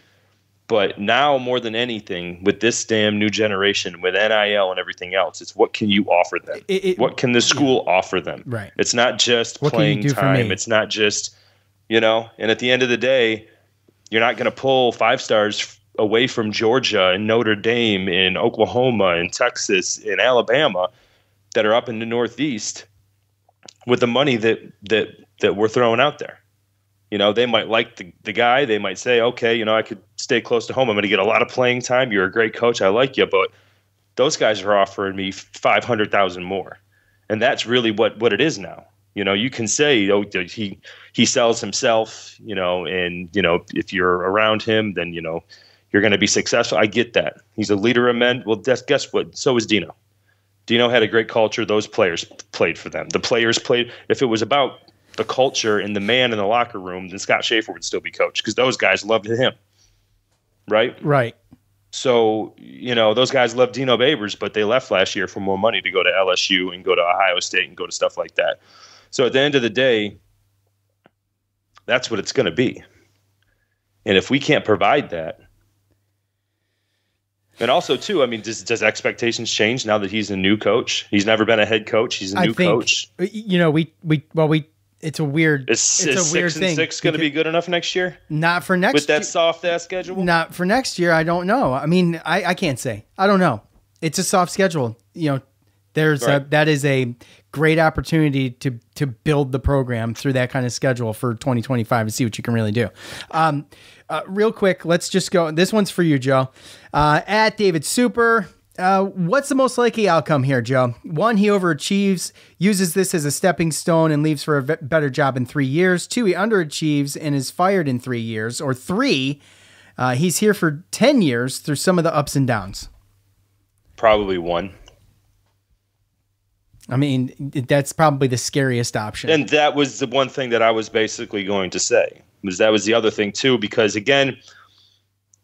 But now more than anything, with this damn new generation, with NIL and everything else, it's what can you offer them? What can the school offer them? Right. It's not just what playing time. It's not just, and at the end of the day, you're not going to pull 5 stars away from Georgia and Notre Dame and Oklahoma and Texas and Alabama that are up in the Northeast with the money that we're throwing out there. They might like the guy. They might say, okay, I could stay close to home. I'm going to get a lot of playing time. You're a great coach. I like you. But those guys are offering me $500,000 more. And that's really what it is now. You can say, he sells himself, and, if you're around him, then, you're going to be successful. I get that. He's a leader of men. Well, guess what? So is Dino. Dino had a great culture. Those players played for them. The players played. If it was about the culture and the man in the locker room, then Scott Schaefer would still be coach because those guys loved him. Right? Right. So, those guys loved Dino Babers, but they left last year for more money to go to LSU and go to Ohio State and go to stuff like that. So at the end of the day, that's what it's going to be. And if we can't provide that, and also, too, does expectations change now that he's a new coach? He's never been a head coach. He's a new coach. It's a weird. It's a weird thing. 6 going to be good enough next year? Not for next. With that soft ass schedule? Not for next year. I don't know. I can't say. I don't know. It's a soft schedule. That is a great opportunity to build the program through that kind of schedule for 2025 and see what you can really do. Real quick, let's just go. This one's for you, Joe. At David Super, what's the most likely outcome here, Joe? 1, he overachieves, uses this as a stepping stone and leaves for a better job in 3 years. 2, he underachieves and is fired in 3 years. Or 3, he's here for 10 years through some of the ups and downs. Probably 1. That's probably the scariest option. And that was the one thing that I was basically going to say. That was the other thing, too, because, again,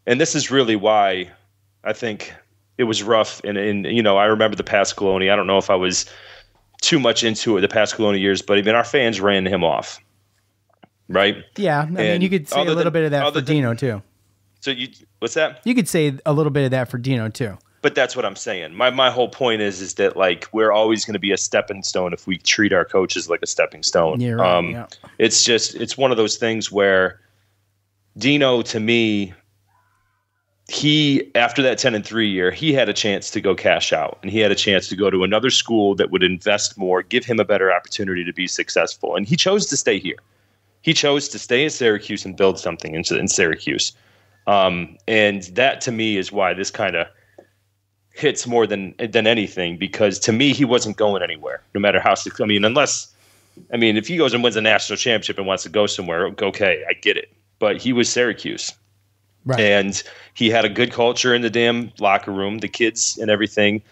and this is really why I think it was rough. And I remember the Pasqualoni. I don't know if I was too much into it the Pasqualoni years, but, our fans ran him off, right? Yeah, you could say a little bit of that for Dino, too. So what's that? You could say a little bit of that for Dino, too. But that's what I'm saying. My whole point is that we're always going to be a stepping stone if we treat our coaches like a stepping stone. Yeah, right, yeah. It's one of those things where Dino, to me, he after that 10-3 year, he had a chance to go cash out, and he had a chance to go to another school that would invest more, give him a better opportunity to be successful. And he chose to stay here. He chose to stay in Syracuse and build something in Syracuse. And that to me is why this kind of hits more than anything, because to me, he wasn't going anywhere, no matter how, if he goes and wins a national championship and wants to go somewhere, okay, I get it. But he was Syracuse. Right. And he had a good culture in the damn locker room, the kids and everything,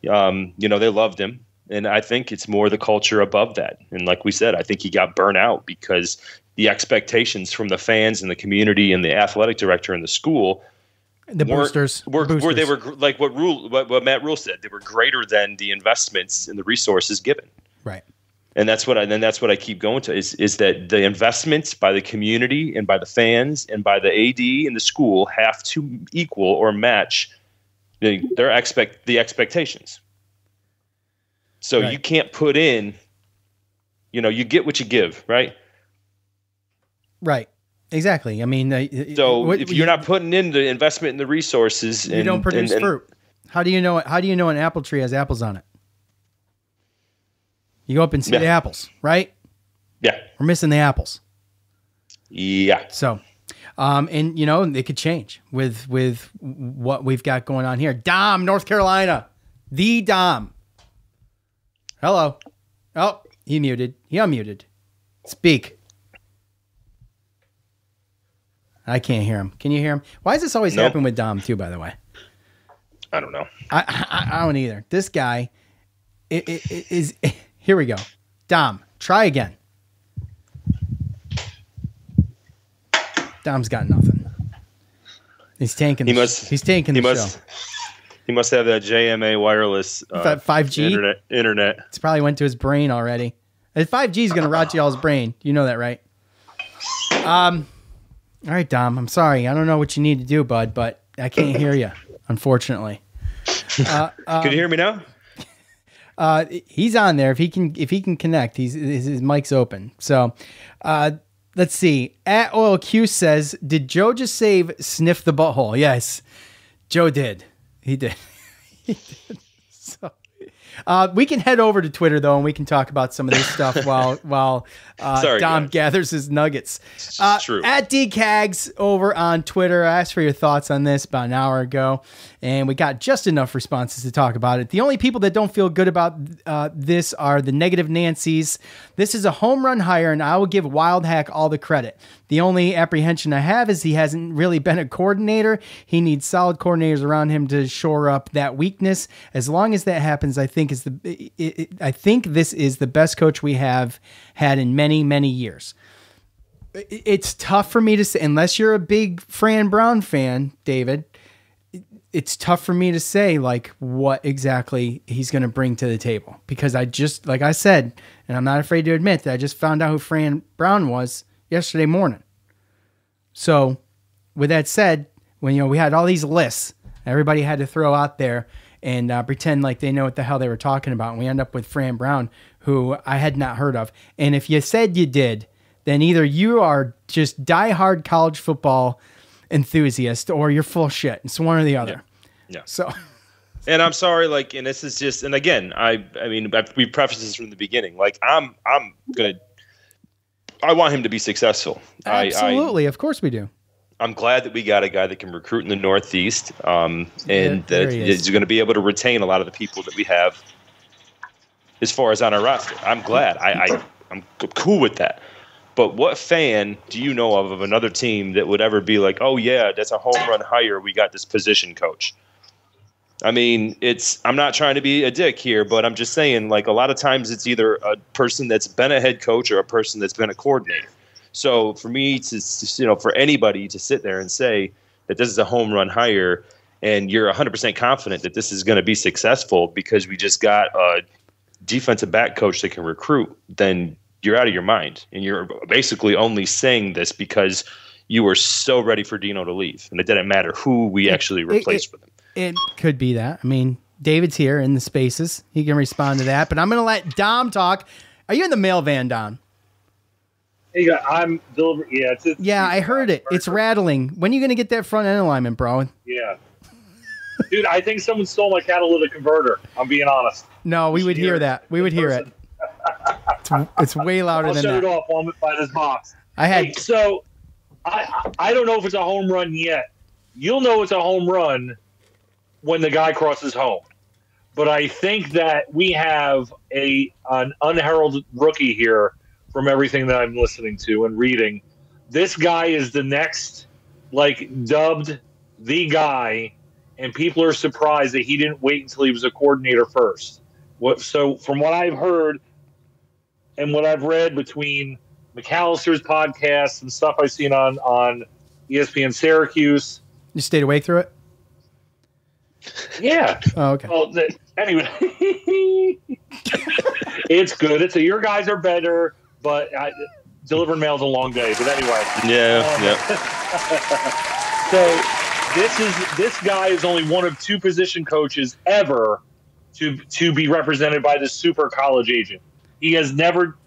they loved him. And I think it's more the culture above that. And like we said, I think he got burnt out because the expectations from the fans and the community and the athletic director and the school, the boosters, where they were like what Matt Rule said, they were greater than the investments and the resources given. Right. And that's what I keep going to is that the investments by the community and by the fans and by the AD and the school have to equal or match the expectations. So you can't put in, you get what you give, right? Right. Exactly. I mean, if you're not putting in the investment in the resources, you don't produce fruit. How do you know? How do you know an apple tree has apples on it? You go up and see the apples, right? Yeah. We're missing the apples. Yeah. So, and it could change with what we've got going on here. Dom, North Carolina, the Dom. Hello. Oh, he unmuted. Speak. I can't hear him. Can you hear him? Why does this always happen with Dom too, by the way? I don't know. I don't either. This guy is here we go. Dom, try again. Dom's got nothing. He's tanking the show. He must have that JMA wireless 5G internet. It's probably went to his brain already. 5G is going to rot y'all's brain. You know that, right? All right, Dom. I'm sorry. I don't know what you need to do, bud, but I can't hear you, unfortunately. Can you hear me now? He's on there. If he can connect, his mic's open. So, let's see. At OilQ says, "Did Joe just sniff the butthole?" Yes, Joe did. He did. So, we can head over to Twitter though, and we can talk about some of this stuff while Sorry, Dom guys. gathers his nuggets. True. At DCags over on Twitter, I asked for your thoughts on this about an hour ago, and we got just enough responses to talk about it. The only people that don't feel good about this are the negative Nancys. This is a home run hire, and I will give Wild Hack all the credit. The only apprehension I have is he hasn't really been a coordinator. He needs solid coordinators around him to shore up that weakness. As long as that happens, I think this is the best coach we have had in many, many years. It's tough for me to say, unless you're a big Fran Brown fan, David, it's tough for me to say like what exactly he's going to bring to the table, because I just, like I said, and I'm not afraid to admit that I just found out who Fran Brown was yesterday morning. So with that said, when we had all these lists, everybody had to throw out there and pretend like they know what the hell they were talking about. And we end up with Fran Brown, who I had not heard of. And if you said you did, then either you are just diehard college football enthusiast or you're full shit. It's one or the other. Yeah. So, and I'm sorry, and this is just, and again, we prefaced this from the beginning. I want him to be successful. Absolutely. Of course we do. I'm glad that we got a guy that can recruit in the Northeast, and that is going to be able to retain a lot of the people that we have as far as on our roster. I'm glad. I'm cool with that. But what fan do you know of another team that would ever be like, oh, yeah, that's a home run hire. We got this position coach. I mean, I'm not trying to be a dick here, but I'm just saying, a lot of times it's either a person that's been a head coach or a person that's been a coordinator. So for me for anybody to sit there and say that this is a home run hire and you're 100% confident that this is going to be successful because we just got a defensive back coach that can recruit, then you're out of your mind. And you're basically only saying this because you were so ready for Dino to leave. And it didn't matter who we actually replaced with him. It could be that. I mean, David's here in the spaces. He can respond to that. But I'm going to let Dom talk. Are you in the mail van, Dom? Hey, I'm delivering. Yeah, I heard it. It's rattling. When are you going to get that front end alignment, bro? Yeah. Dude, I think someone stole my catalytic converter. I'm being honest. No, we would hear that. We would hear it. It's way louder than that. I'll shut it off while I'm by this box. So I don't know if it's a home run yet. You'll know it's a home run when the guy crosses home. But I think that we have an unheralded rookie here from everything that I'm listening to and reading. This guy is the next, dubbed the guy, and people are surprised that he didn't wait until he was a coordinator first. So from what I've heard and what I've read between McAllister's podcast and stuff I've seen on ESPN Syracuse. You stayed awake through it? Yeah. Oh, okay. Well, anyway, it's good. Your guys are better, but delivering mail's a long day. But anyway. Yeah. So this guy is only one of 2 position coaches ever to be represented by the super college agent. He has never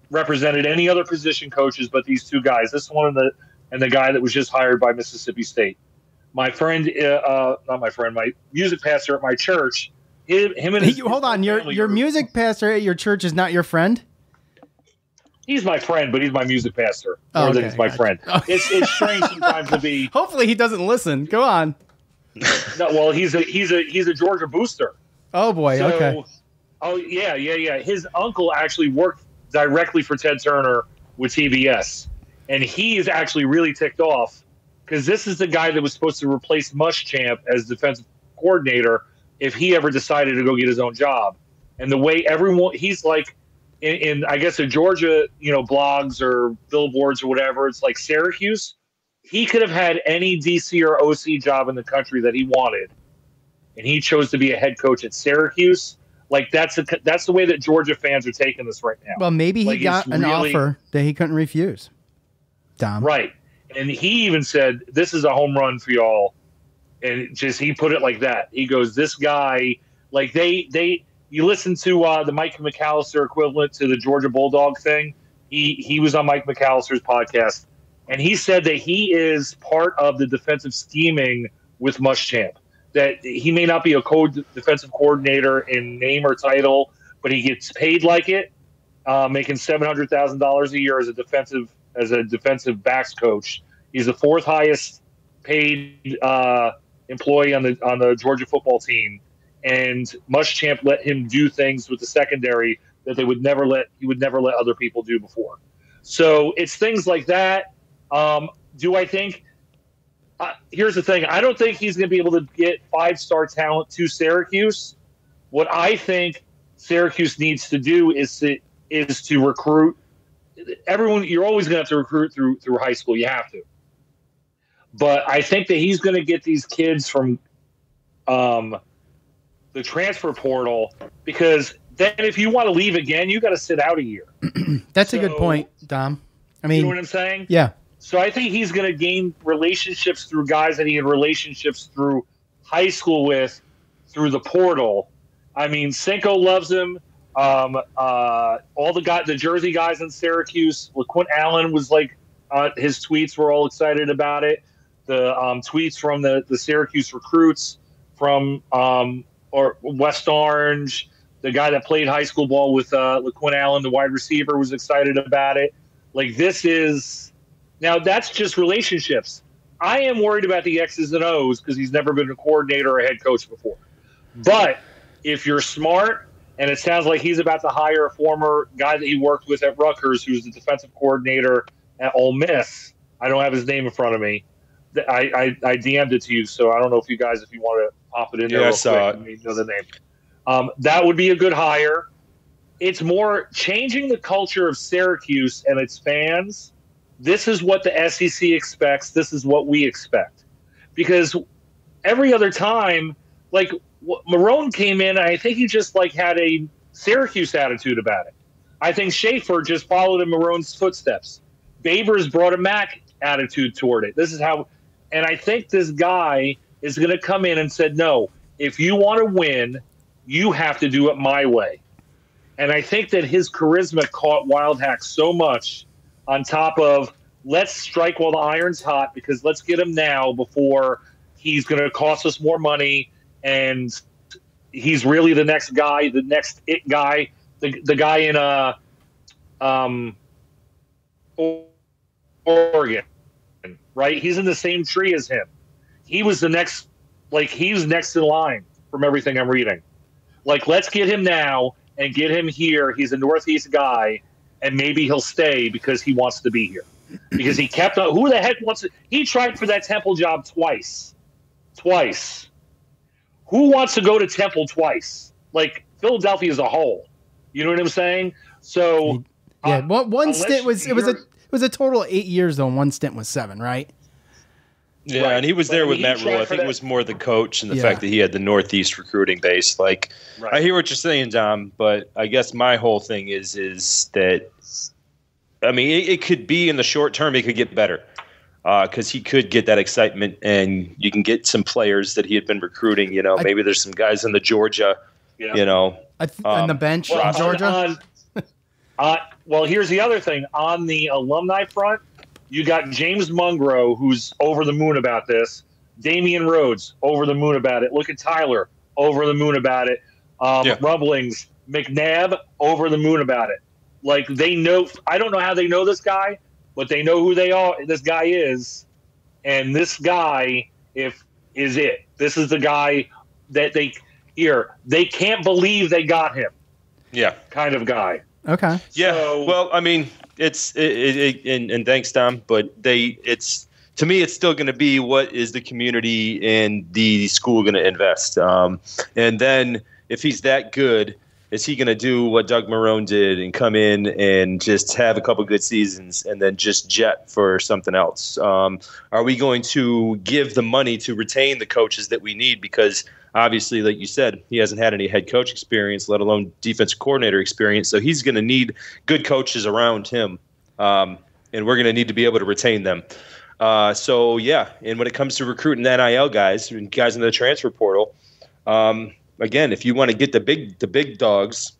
represented any other position coaches but these 2 guys. This one and the guy that was just hired by Mississippi State. My friend, not my friend, my music pastor at my church. Him and his hold on, your music pastor at your church is not your friend? He's my friend, but he's my music pastor. More than he's my friend. It's strange sometimes to be. Hopefully, he doesn't listen. Go on. No, well, he's a Georgia booster. Oh boy. So, okay. Oh yeah. His uncle actually worked directly for Ted Turner with TBS, and he is actually really ticked off because this is the guy that was supposed to replace Muschamp as defensive coordinator if he ever decided to go get his own job. And the way he's like. In I guess the Georgia, blogs or billboards or whatever, it's like Syracuse. He could have had any DC or OC job in the country that he wanted, and he chose to be a head coach at Syracuse. Like that's the way that Georgia fans are taking this right now. Well, maybe he got an offer that he couldn't refuse. Dom. Right, and he even said, "This is a home run for y'all," and he put it like that. He goes, "This guy, like they." You listen to the Mike McAllister equivalent to the Georgia Bulldog thing. He was on Mike McAllister's podcast, and he said that he is part of the defensive scheming with Muschamp. That he may not be a defensive coordinator in name or title, but he gets paid like it, making $700,000 a year as a defensive backs coach. He's the 4th highest paid employee on the Georgia football team. And Muschamp let him do things with the secondary that he would never let other people do before. So it's things like that. Do I think? Here's the thing. I don't think he's going to be able to get 5-star talent to Syracuse. What I think Syracuse needs to do is to recruit everyone. You're always going to have to recruit through high school. You have to. But I think that he's going to get these kids from the transfer portal, because then if you want to leave again, you got to sit out a year. That's a good point, Dom. I mean, you know what I'm saying? Yeah. So I think he's going to gain relationships through guys that he had relationships through high school with, through the portal. I mean, Cinco loves him. All the Jersey guys in Syracuse. LaQuint Allen was like, his tweets were all excited about it. The tweets from the Syracuse recruits from or West Orange, the guy that played high school ball with LaQuint Allen, the wide receiver, was excited about it. Like, now that's just relationships. I am worried about the X's and O's because he's never been a coordinator or a head coach before. But if you're smart, and it sounds like he's about to hire a former guy that he worked with at Rutgers, who's the defensive coordinator at Ole Miss. I don't have his name in front of me. I DM'd it to you, so I don't know if you want to pop it in there. Yeah, I saw it. You know the name. That would be a good hire. It's more changing the culture of Syracuse and its fans. This is what the SEC expects. This is what we expect. Because every other time, like, Marone came in, and I think he just had a Syracuse attitude about it. I think Schaefer just followed in Marone's footsteps. Babers brought a Mac attitude toward it. This is how, and I think this guy is going to come in and said, no, if you want to win, you have to do it my way. And I think that his charisma caught Wildhack so much, on top of let's strike while the iron's hot, because let's get him now before he's going to cost us more money. And he's really the next guy, the next it guy, the guy in Oregon, right? He's in the same tree as him. He was the next, he's next in line from everything I'm reading. Let's get him now and get him here. He's a Northeast guy, and maybe he'll stay because he wants to be here. Because he kept on. Who the heck wants to? He tried for that Temple job twice. Who wants to go to Temple twice? Philadelphia as a whole. You know what I'm saying? So one stint was it was a total of 8 years though, and one stint was 7, right? Yeah, and he was there with Matt Rule. I think it was more the coach and the fact that he had the Northeast recruiting base. Like, I hear what you're saying, Dom, but I guess my whole thing is that, I mean, it could be in the short term, it could get better because he could get that excitement, and you can get some players that he had been recruiting. You know, maybe there's some guys in the Georgia, on the bench in Georgia. Well, here's the other thing. On the alumni front, you got James Mungro, who's over the moon about this. Damian Rhodes, over the moon about it. Look at Tyler, over the moon about it. Rumblings, McNabb, over the moon about it. Like, they know – I don't know how they know this guy, but they know who this guy is. And this guy is it. This is the guy that they can't believe they got him. Yeah. Kind of guy. Okay. Yeah. So, well, I mean – and thanks, Tom. But to me, it's still going to be what is the community and the school going to invest. And then if he's that good, is he going to do what Doug Marrone did and come in and just have a couple good seasons and then just jet for something else? Are we going to give the money to retain the coaches that we need? Because obviously, like you said, he hasn't had any head coach experience, let alone defensive coordinator experience. So he's going to need good coaches around him, and we're going to need to be able to retain them. And when it comes to recruiting NIL guys and guys in the transfer portal, again, if you want to get the big dogs,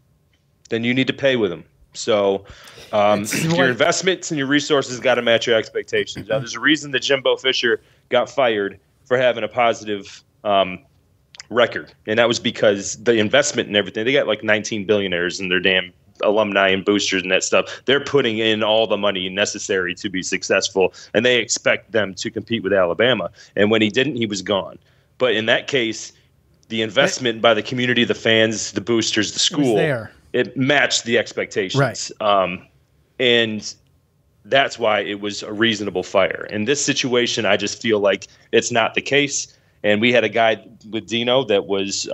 then you need to pay with them. So your investments and your resources got to match your expectations. Now, there's a reason that Jimbo Fisher got fired for having a positive record, and that was because the investment and everything. They got like 19 billionaires in their damn alumni and boosters and that stuff. They're putting in all the money necessary to be successful, and they expect them to compete with Alabama. And when he didn't, he was gone. But in that case, the investment by the community, the fans, the boosters, the school, it matched the expectations. Right. And that's why it was a reasonable fire. In this situation, I just feel like it's not the case. And we had a guy with Dino that was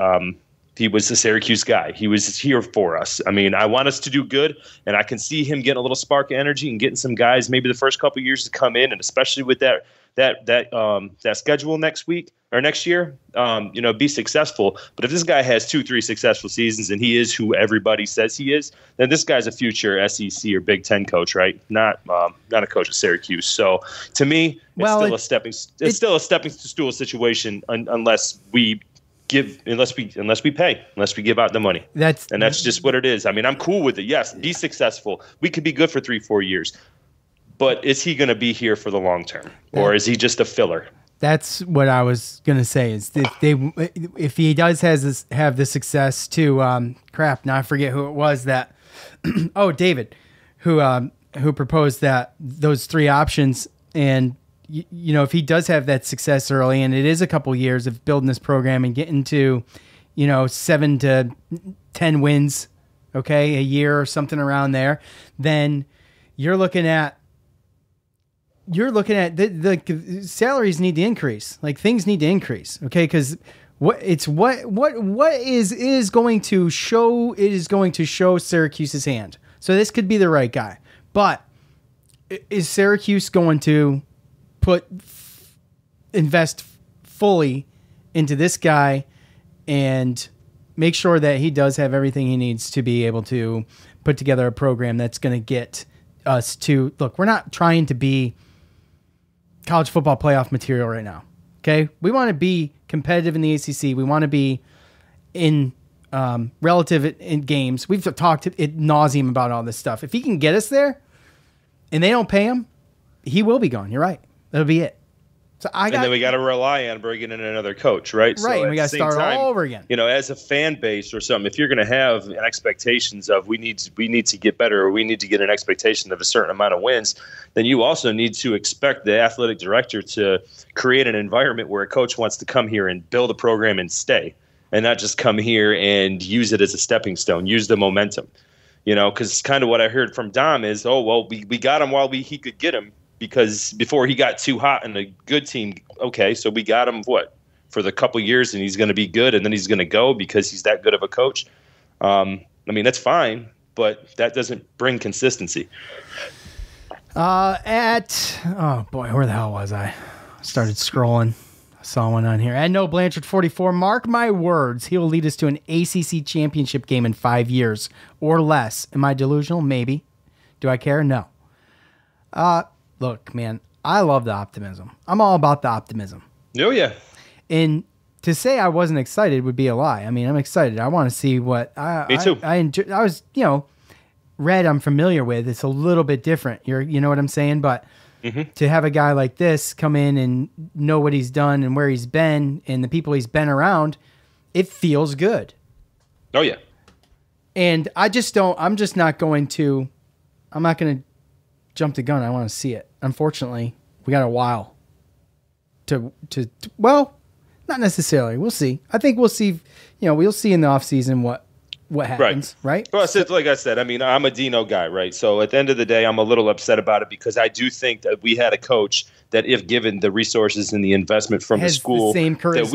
he was a Syracuse guy. He was here for us. I mean, I want us to do good, and I can see him getting a little spark of energy and getting some guys maybe the first couple of years to come in, and especially with that schedule next week or next year, be successful. But if this guy has 2-3 successful seasons and he is who everybody says he is, then this guy's a future SEC or Big Ten coach, right? Not a coach at Syracuse. So to me, it's still a stepping stool situation unless we give out the money. That's just what it is. I mean, I'm cool with it. Yes, be successful. We could be good for 3-4 years. But is he going to be here for the long term, or is he just a filler? That's what I was going to say. Is if he does have the success to now I forget who it was that David, who proposed those 3 options, and if he does have that success early, and it is a couple years of building this program and getting to 7 to 10 wins, a year or something around there, then you're looking at the salaries need to increase. Like, things need to increase, because what is going to show? It is going to show Syracuse's hand. So this could be the right guy, but is Syracuse going to invest fully into this guy and make sure that he does have everything he needs to be able to put together a program that's going to get us to look? We're not trying to be college football playoff material right now. Okay. We want to be competitive in the ACC. We want to be in relative in games. We've talked ad nauseum about all this stuff. If he can get us there and they don't pay him, he will be gone. You're right. That'll be it. And then we got to rely on bringing in another coach, right? Right, so and we got to start all over again. As a fan base or something, if you're going to have an expectations of we need to get better, or we need to get an expectation of a certain amount of wins, then you also need to expect the athletic director to create an environment where a coach wants to come here and build a program and stay, and not just come here and use it as a stepping stone, use the momentum. Because kind of what I heard from Dom is, we got him while he could get him. Because before he got too hot in a good team, so we got him for the couple years, and he's going to be good, and then he's going to go because he's that good of a coach. That's fine, but that doesn't bring consistency. Oh boy, where the hell was I? Started scrolling. I saw one on here. At No Blanchard 44, mark my words, he will lead us to an ACC championship game in 5 years or less. Am I delusional? Maybe. Do I care? No. Look, man, I love the optimism. I'm all about the optimism. Oh, yeah. And to say I wasn't excited would be a lie. I mean, I'm excited. I want to see what Me too. I was, Red I'm familiar with. It's a little bit different. You know what I'm saying? But to have a guy like this come in and know what he's done and where he's been and the people he's been around, it feels good. Oh, yeah. And I'm not going to jump the gun. I want to see it. Unfortunately, we got a while to not necessarily. We'll see. I think we'll see, we'll see in the offseason what happens, right? Well, like I said, I mean, I'm a Dino guy, right? So at the end of the day, I'm a little upset about it because I do think that we had a coach that, if given the resources and the investment from the school, that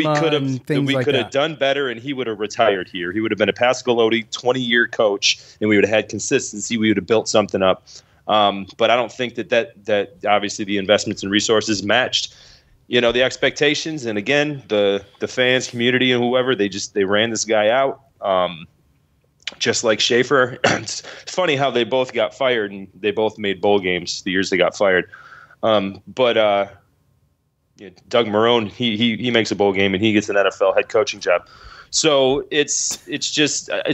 we could have done better, and he would have retired here. He would have been a Pascalotti 20-year coach, and we would have had consistency. We would have built something up. But I don't think that obviously the investments and resources matched, the expectations. And again, the fans, community, and whoever, they ran this guy out. Just like Schaefer. It's funny how they both got fired and they both made bowl games the years they got fired. But Doug Marrone, he makes a bowl game and he gets an NFL head coaching job. So it's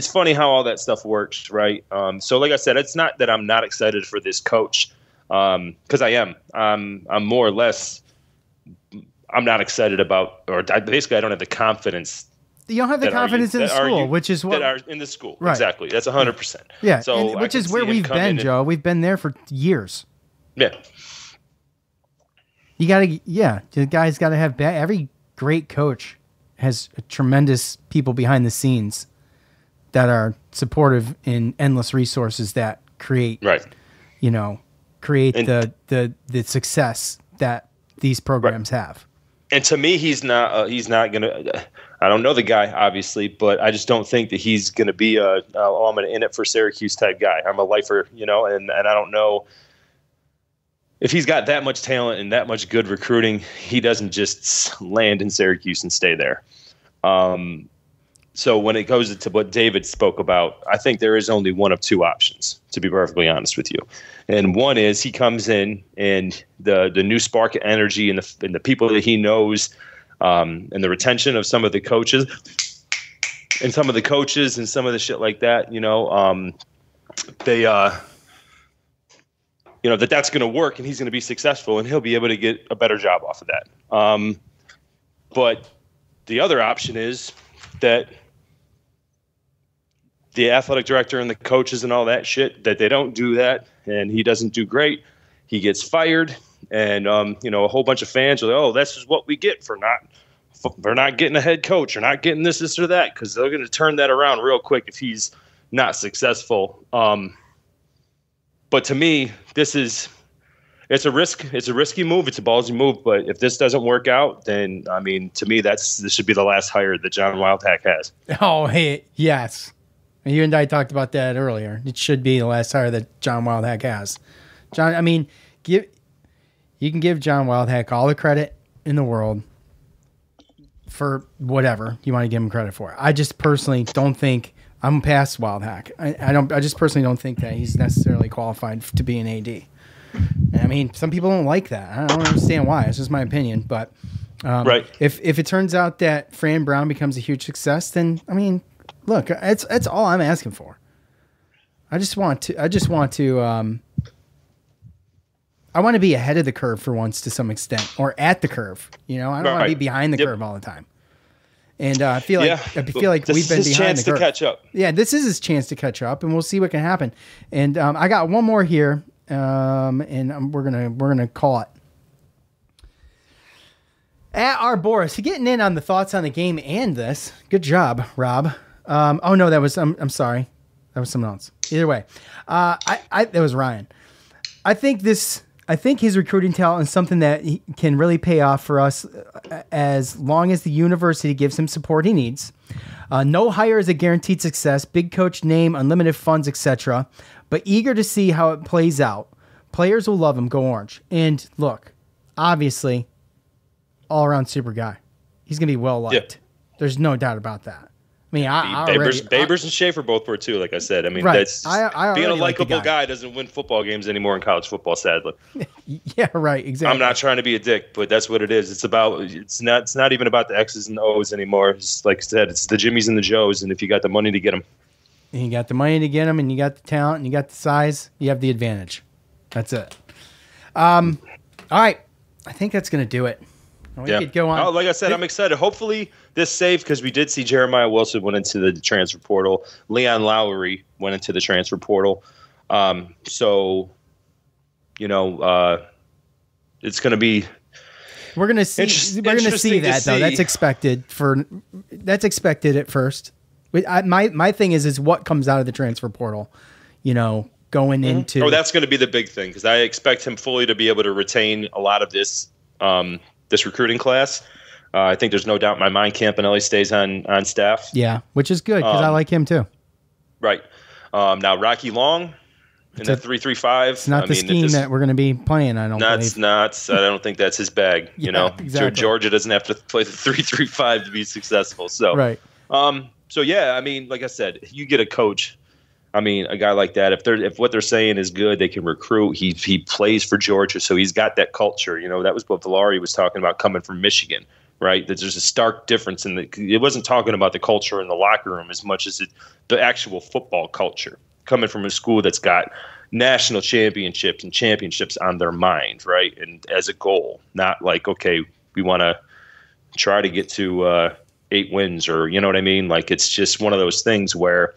funny how all that stuff works, right? So like I said, it's not that I'm not excited for this coach, because I am. I'm more or less. I'm not excited about, or basically I don't have the confidence. You don't have the confidence in the school, which is what that are in the school. Right. Exactly. That's 100%. Yeah. So which is where we've been, Joe. We've been there for years. Yeah. The guy's got to have every great coach has tremendous people behind the scenes that are supportive in endless resources that create, the success that these programs have. And to me, he's not going to. I don't know the guy, obviously, but I just don't think that he's going to be I'm going to in it for Syracuse type guy. I'm a lifer, and I don't know if he's got that much talent and that much good recruiting. He doesn't just land in Syracuse and stay there. So when it goes to what David spoke about, I think there is only one of two options, to be perfectly honest with you. And one is he comes in and the new spark of energy and the people that he knows, and the retention of some of the coaches and some of the shit like that, that's going to work and he's going to be successful and he'll be able to get a better job off of that. But the other option is that the athletic director and the coaches and all that shit, that they don't do that and he doesn't do great. He gets fired and, a whole bunch of fans are like, oh, this is what we get for not getting a head coach or not getting this or that, because they're going to turn that around real quick if he's not successful. But to me, it's a risky move. It's a ballsy move. But if this doesn't work out, then, I mean, to me, this should be the last hire that John Wildhack has. Oh, hey, yes. You and I talked about that earlier. It should be the last hire that John Wildhack has. John, I mean, you can give John Wildhack all the credit in the world for whatever you want to give him credit for. I just personally don't think I'm past Wildhack. I just personally don't think that he's necessarily qualified to be an AD. I mean, some people don't like that. I don't understand why. It's just my opinion. But right. If it turns out that Fran Brown becomes a huge success, then I mean, look, it's all I'm asking for. I want to be ahead of the curve for once to some extent, or at the curve. I don't want to be behind the curve all the time. And I feel like we've been behind the curve. To catch up. Yeah, this is his chance to catch up, and we'll see what can happen. And I got one more here, and we're gonna call it. At our Boris, getting in on the thoughts on the game and this. Good job, Rob. Oh no, that was I'm sorry, that was someone else. Either way, that was Ryan. I think his recruiting talent is something that can really pay off for us as long as the university gives him support he needs. No hire is a guaranteed success. Big coach name, unlimited funds, etc. But eager to see how it plays out. Players will love him. Go Orange. And look, obviously, all-around super guy. He's going to be well-liked. Yeah. There's no doubt about that. I mean, Babers and Schaefer both were too. Like I said, I mean, right. That's being a likable guy doesn't win football games anymore in college football. Sadly, yeah, right, exactly. I'm not trying to be a dick, but that's what it is. It's not even about the X's and O's anymore. It's like I said, it's the Jimmies and the Joes, and if you got the money to get them, and you got the money to get them, and you got the talent, and you got the size, you have the advantage. That's it. All right, I think that's gonna do it. We could go on. Oh, like I said, I'm excited. Hopefully this saves because we did see Jeremiah Wilson went into the transfer portal. Leon Lowry went into the transfer portal. So, it's going to be. We're going to see. We're going to see that though. That's expected. That's expected at first. My thing is what comes out of the transfer portal. Going into. Oh, that's going to be the big thing because I expect him fully to be able to retain a lot of this. This recruiting class. I think there's no doubt in my mind Campanelli stays on staff. Yeah, which is good because I like him too. Right. Now, Rocky Long in the 3-3-5. It's not the scheme that we're going to be playing, I don't believe. I don't think that's his bag. Exactly. Georgia doesn't have to play the 3-3-5 to be successful. So, right. So, yeah, I mean, like I said, you get a coach. I mean, a guy like that, if what they're saying is good, they can recruit. He plays for Georgia, so he's got that culture. That was what Valari was talking about coming from Michigan, right? That there's a stark difference in it wasn't talking about the culture in the locker room as much as the actual football culture coming from a school that's got national championships and championships on their mind, right? And as a goal, not like, okay, we want to try to get to 8 wins or, you know what I mean? Like it's just one of those things where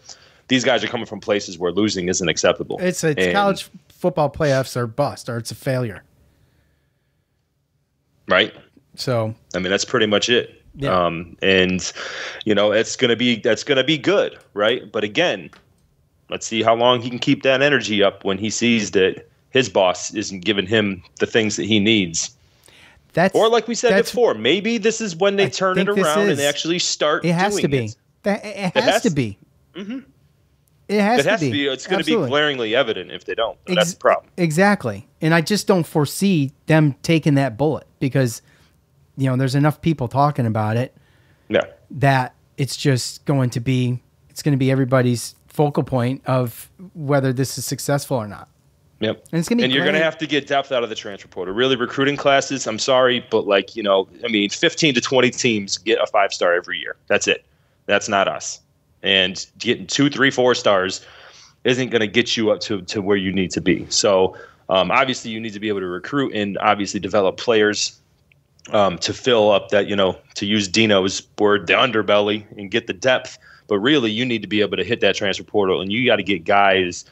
these guys are coming from places where losing isn't acceptable. It's college football playoffs are bust or it's a failure. Right. So, I mean, that's pretty much it. Yeah. That's going to be good. Right. But again, let's see how long he can keep that energy up when he sees that his boss isn't giving him the things that he needs. Or like we said before, maybe this is when they turn it around and they actually start doing it. It has to be. It has to be. Mm-hmm. It has to be. It's going to be glaringly evident if they don't. That's the problem. Exactly. And I just don't foresee them taking that bullet because, there's enough people talking about it. Yeah. That it's just going to be everybody's focal point of whether this is successful or not. Yep. And it's going to be. And you're going to have to get depth out of the transfer portal. Really, recruiting classes. I'm sorry, but 15 to 20 teams get a 5-star every year. That's it. That's not us. And getting 2, 3, 4 stars isn't going to get you up to where you need to be. So obviously you need to be able to recruit and obviously develop players to fill up that, to use Dino's word, the underbelly and get the depth. But really you need to be able to hit that transfer portal and you got to get guys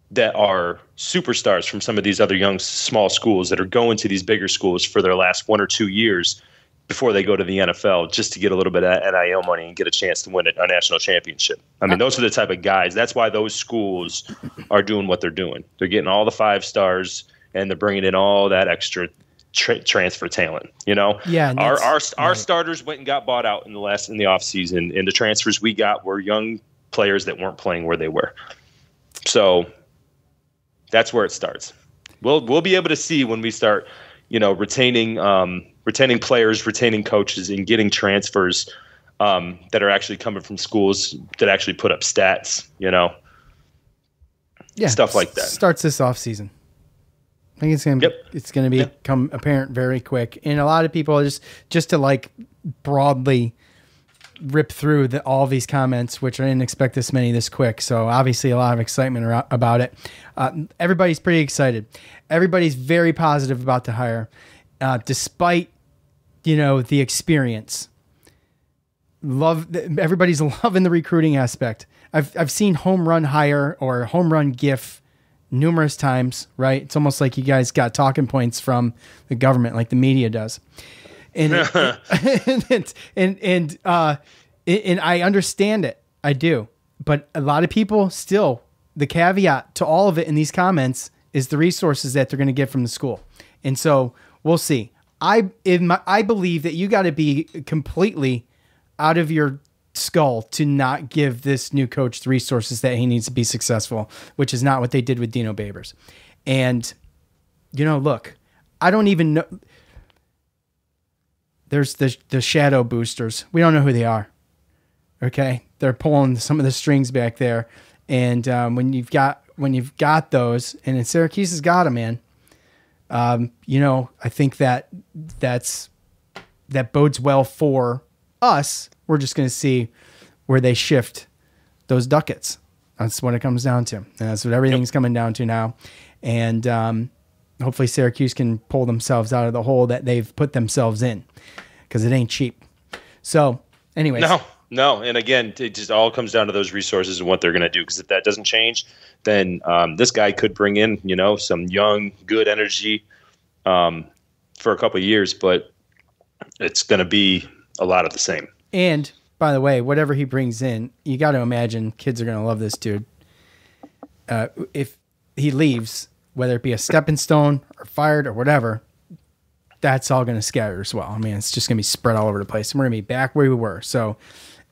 that are superstars from some of these other young, small schools that are going to these bigger schools for their last 1 or 2 years before they go to the NFL just to get a little bit of NIL money and get a chance to win a national championship. I mean, those are the type of guys. That's why those schools are doing what they're doing. They're getting all the 5 stars and they're bringing in all that extra transfer talent. Yeah. Our starters went and got bought out in the offseason, and the transfers we got were young players that weren't playing where they were. So that's where it starts. We'll be able to see when we start, retaining players, retaining coaches, and getting transfers that are actually coming from schools that actually put up stats, stuff like that. Starts this offseason. I think it's going to become apparent very quick. And a lot of people just to broadly rip through all these comments, which I didn't expect this many this quick. So obviously a lot of excitement about it. Everybody's pretty excited. Everybody's very positive about the hire. Despite, the experience, everybody's loving the recruiting aspect. I've seen home run hire or home run gif numerous times, right? It's almost like you guys got talking points from the government, like the media does. And and I understand it. I do. But a lot of people still, the caveat to all of it in these comments is the resources that they're going to get from the school. And so we'll see. I believe that you got to be completely out of your skull to not give this new coach the resources that he needs to be successful, which is not what they did with Dino Babers. And, look, I don't even know. There's the shadow boosters. We don't know who they are. Okay. They're pulling some of the strings back there. And when you've got those, and then Syracuse has got them, man. I think that bodes well for us. We're just going to see where they shift those ducats. That's what it comes down to. And that's what everything's coming down to now. And hopefully Syracuse can pull themselves out of the hole that they've put themselves in, because it ain't cheap. So anyways. No. And again, it just all comes down to those resources and what they're going to do. Because if that doesn't change, then this guy could bring in, some young, good energy for a couple of years, but it's going to be a lot of the same. And by the way, whatever he brings in, you got to imagine kids are going to love this dude. If he leaves, whether it be a stepping stone or fired or whatever, that's all going to scatter as well. I mean, it's just going to be spread all over the place, and we're going to be back where we were. So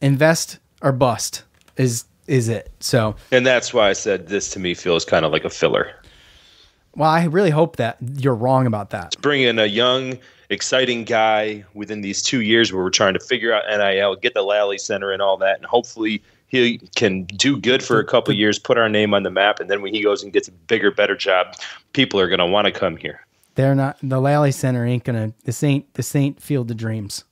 invest or bust is it. So, and that's why I said this to me feels kind of like a filler. Well, I really hope that you're wrong about that. To bring in a young, exciting guy within these 2 years where we're trying to figure out NIL, get the Lally Center and all that, and hopefully he can do good for a couple of years, put our name on the map, and then when he goes and gets a bigger, better job, people are going to want to come here. They're not. The Lally Center ain't gonna. This ain't Field of Dreams.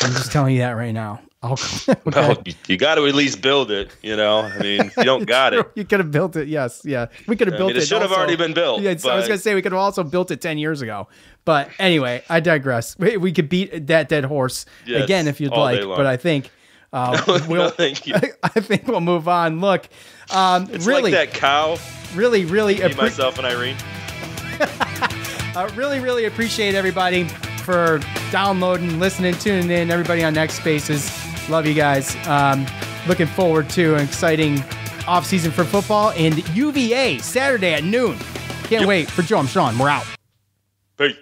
I'm just telling you that right now. Okay. Well, you got to at least build it. I mean, if you don't got it, you could have built it. Yes, yeah, we could have built it. It should have already been built. Yeah, I was gonna say we could have also built it 10 years ago. But anyway, I digress. We could beat that dead horse again if you'd like. But I think. Thank you. I think we'll move on. Look, it's really, like that cow. Really, myself and Irene. Really appreciate everybody for downloading, listening, tuning in. Everybody on Next Spaces, love you guys. Looking forward to an exciting offseason for football and UVA Saturday at noon. Can't wait. For Joe, I'm Sean. We're out. Peace.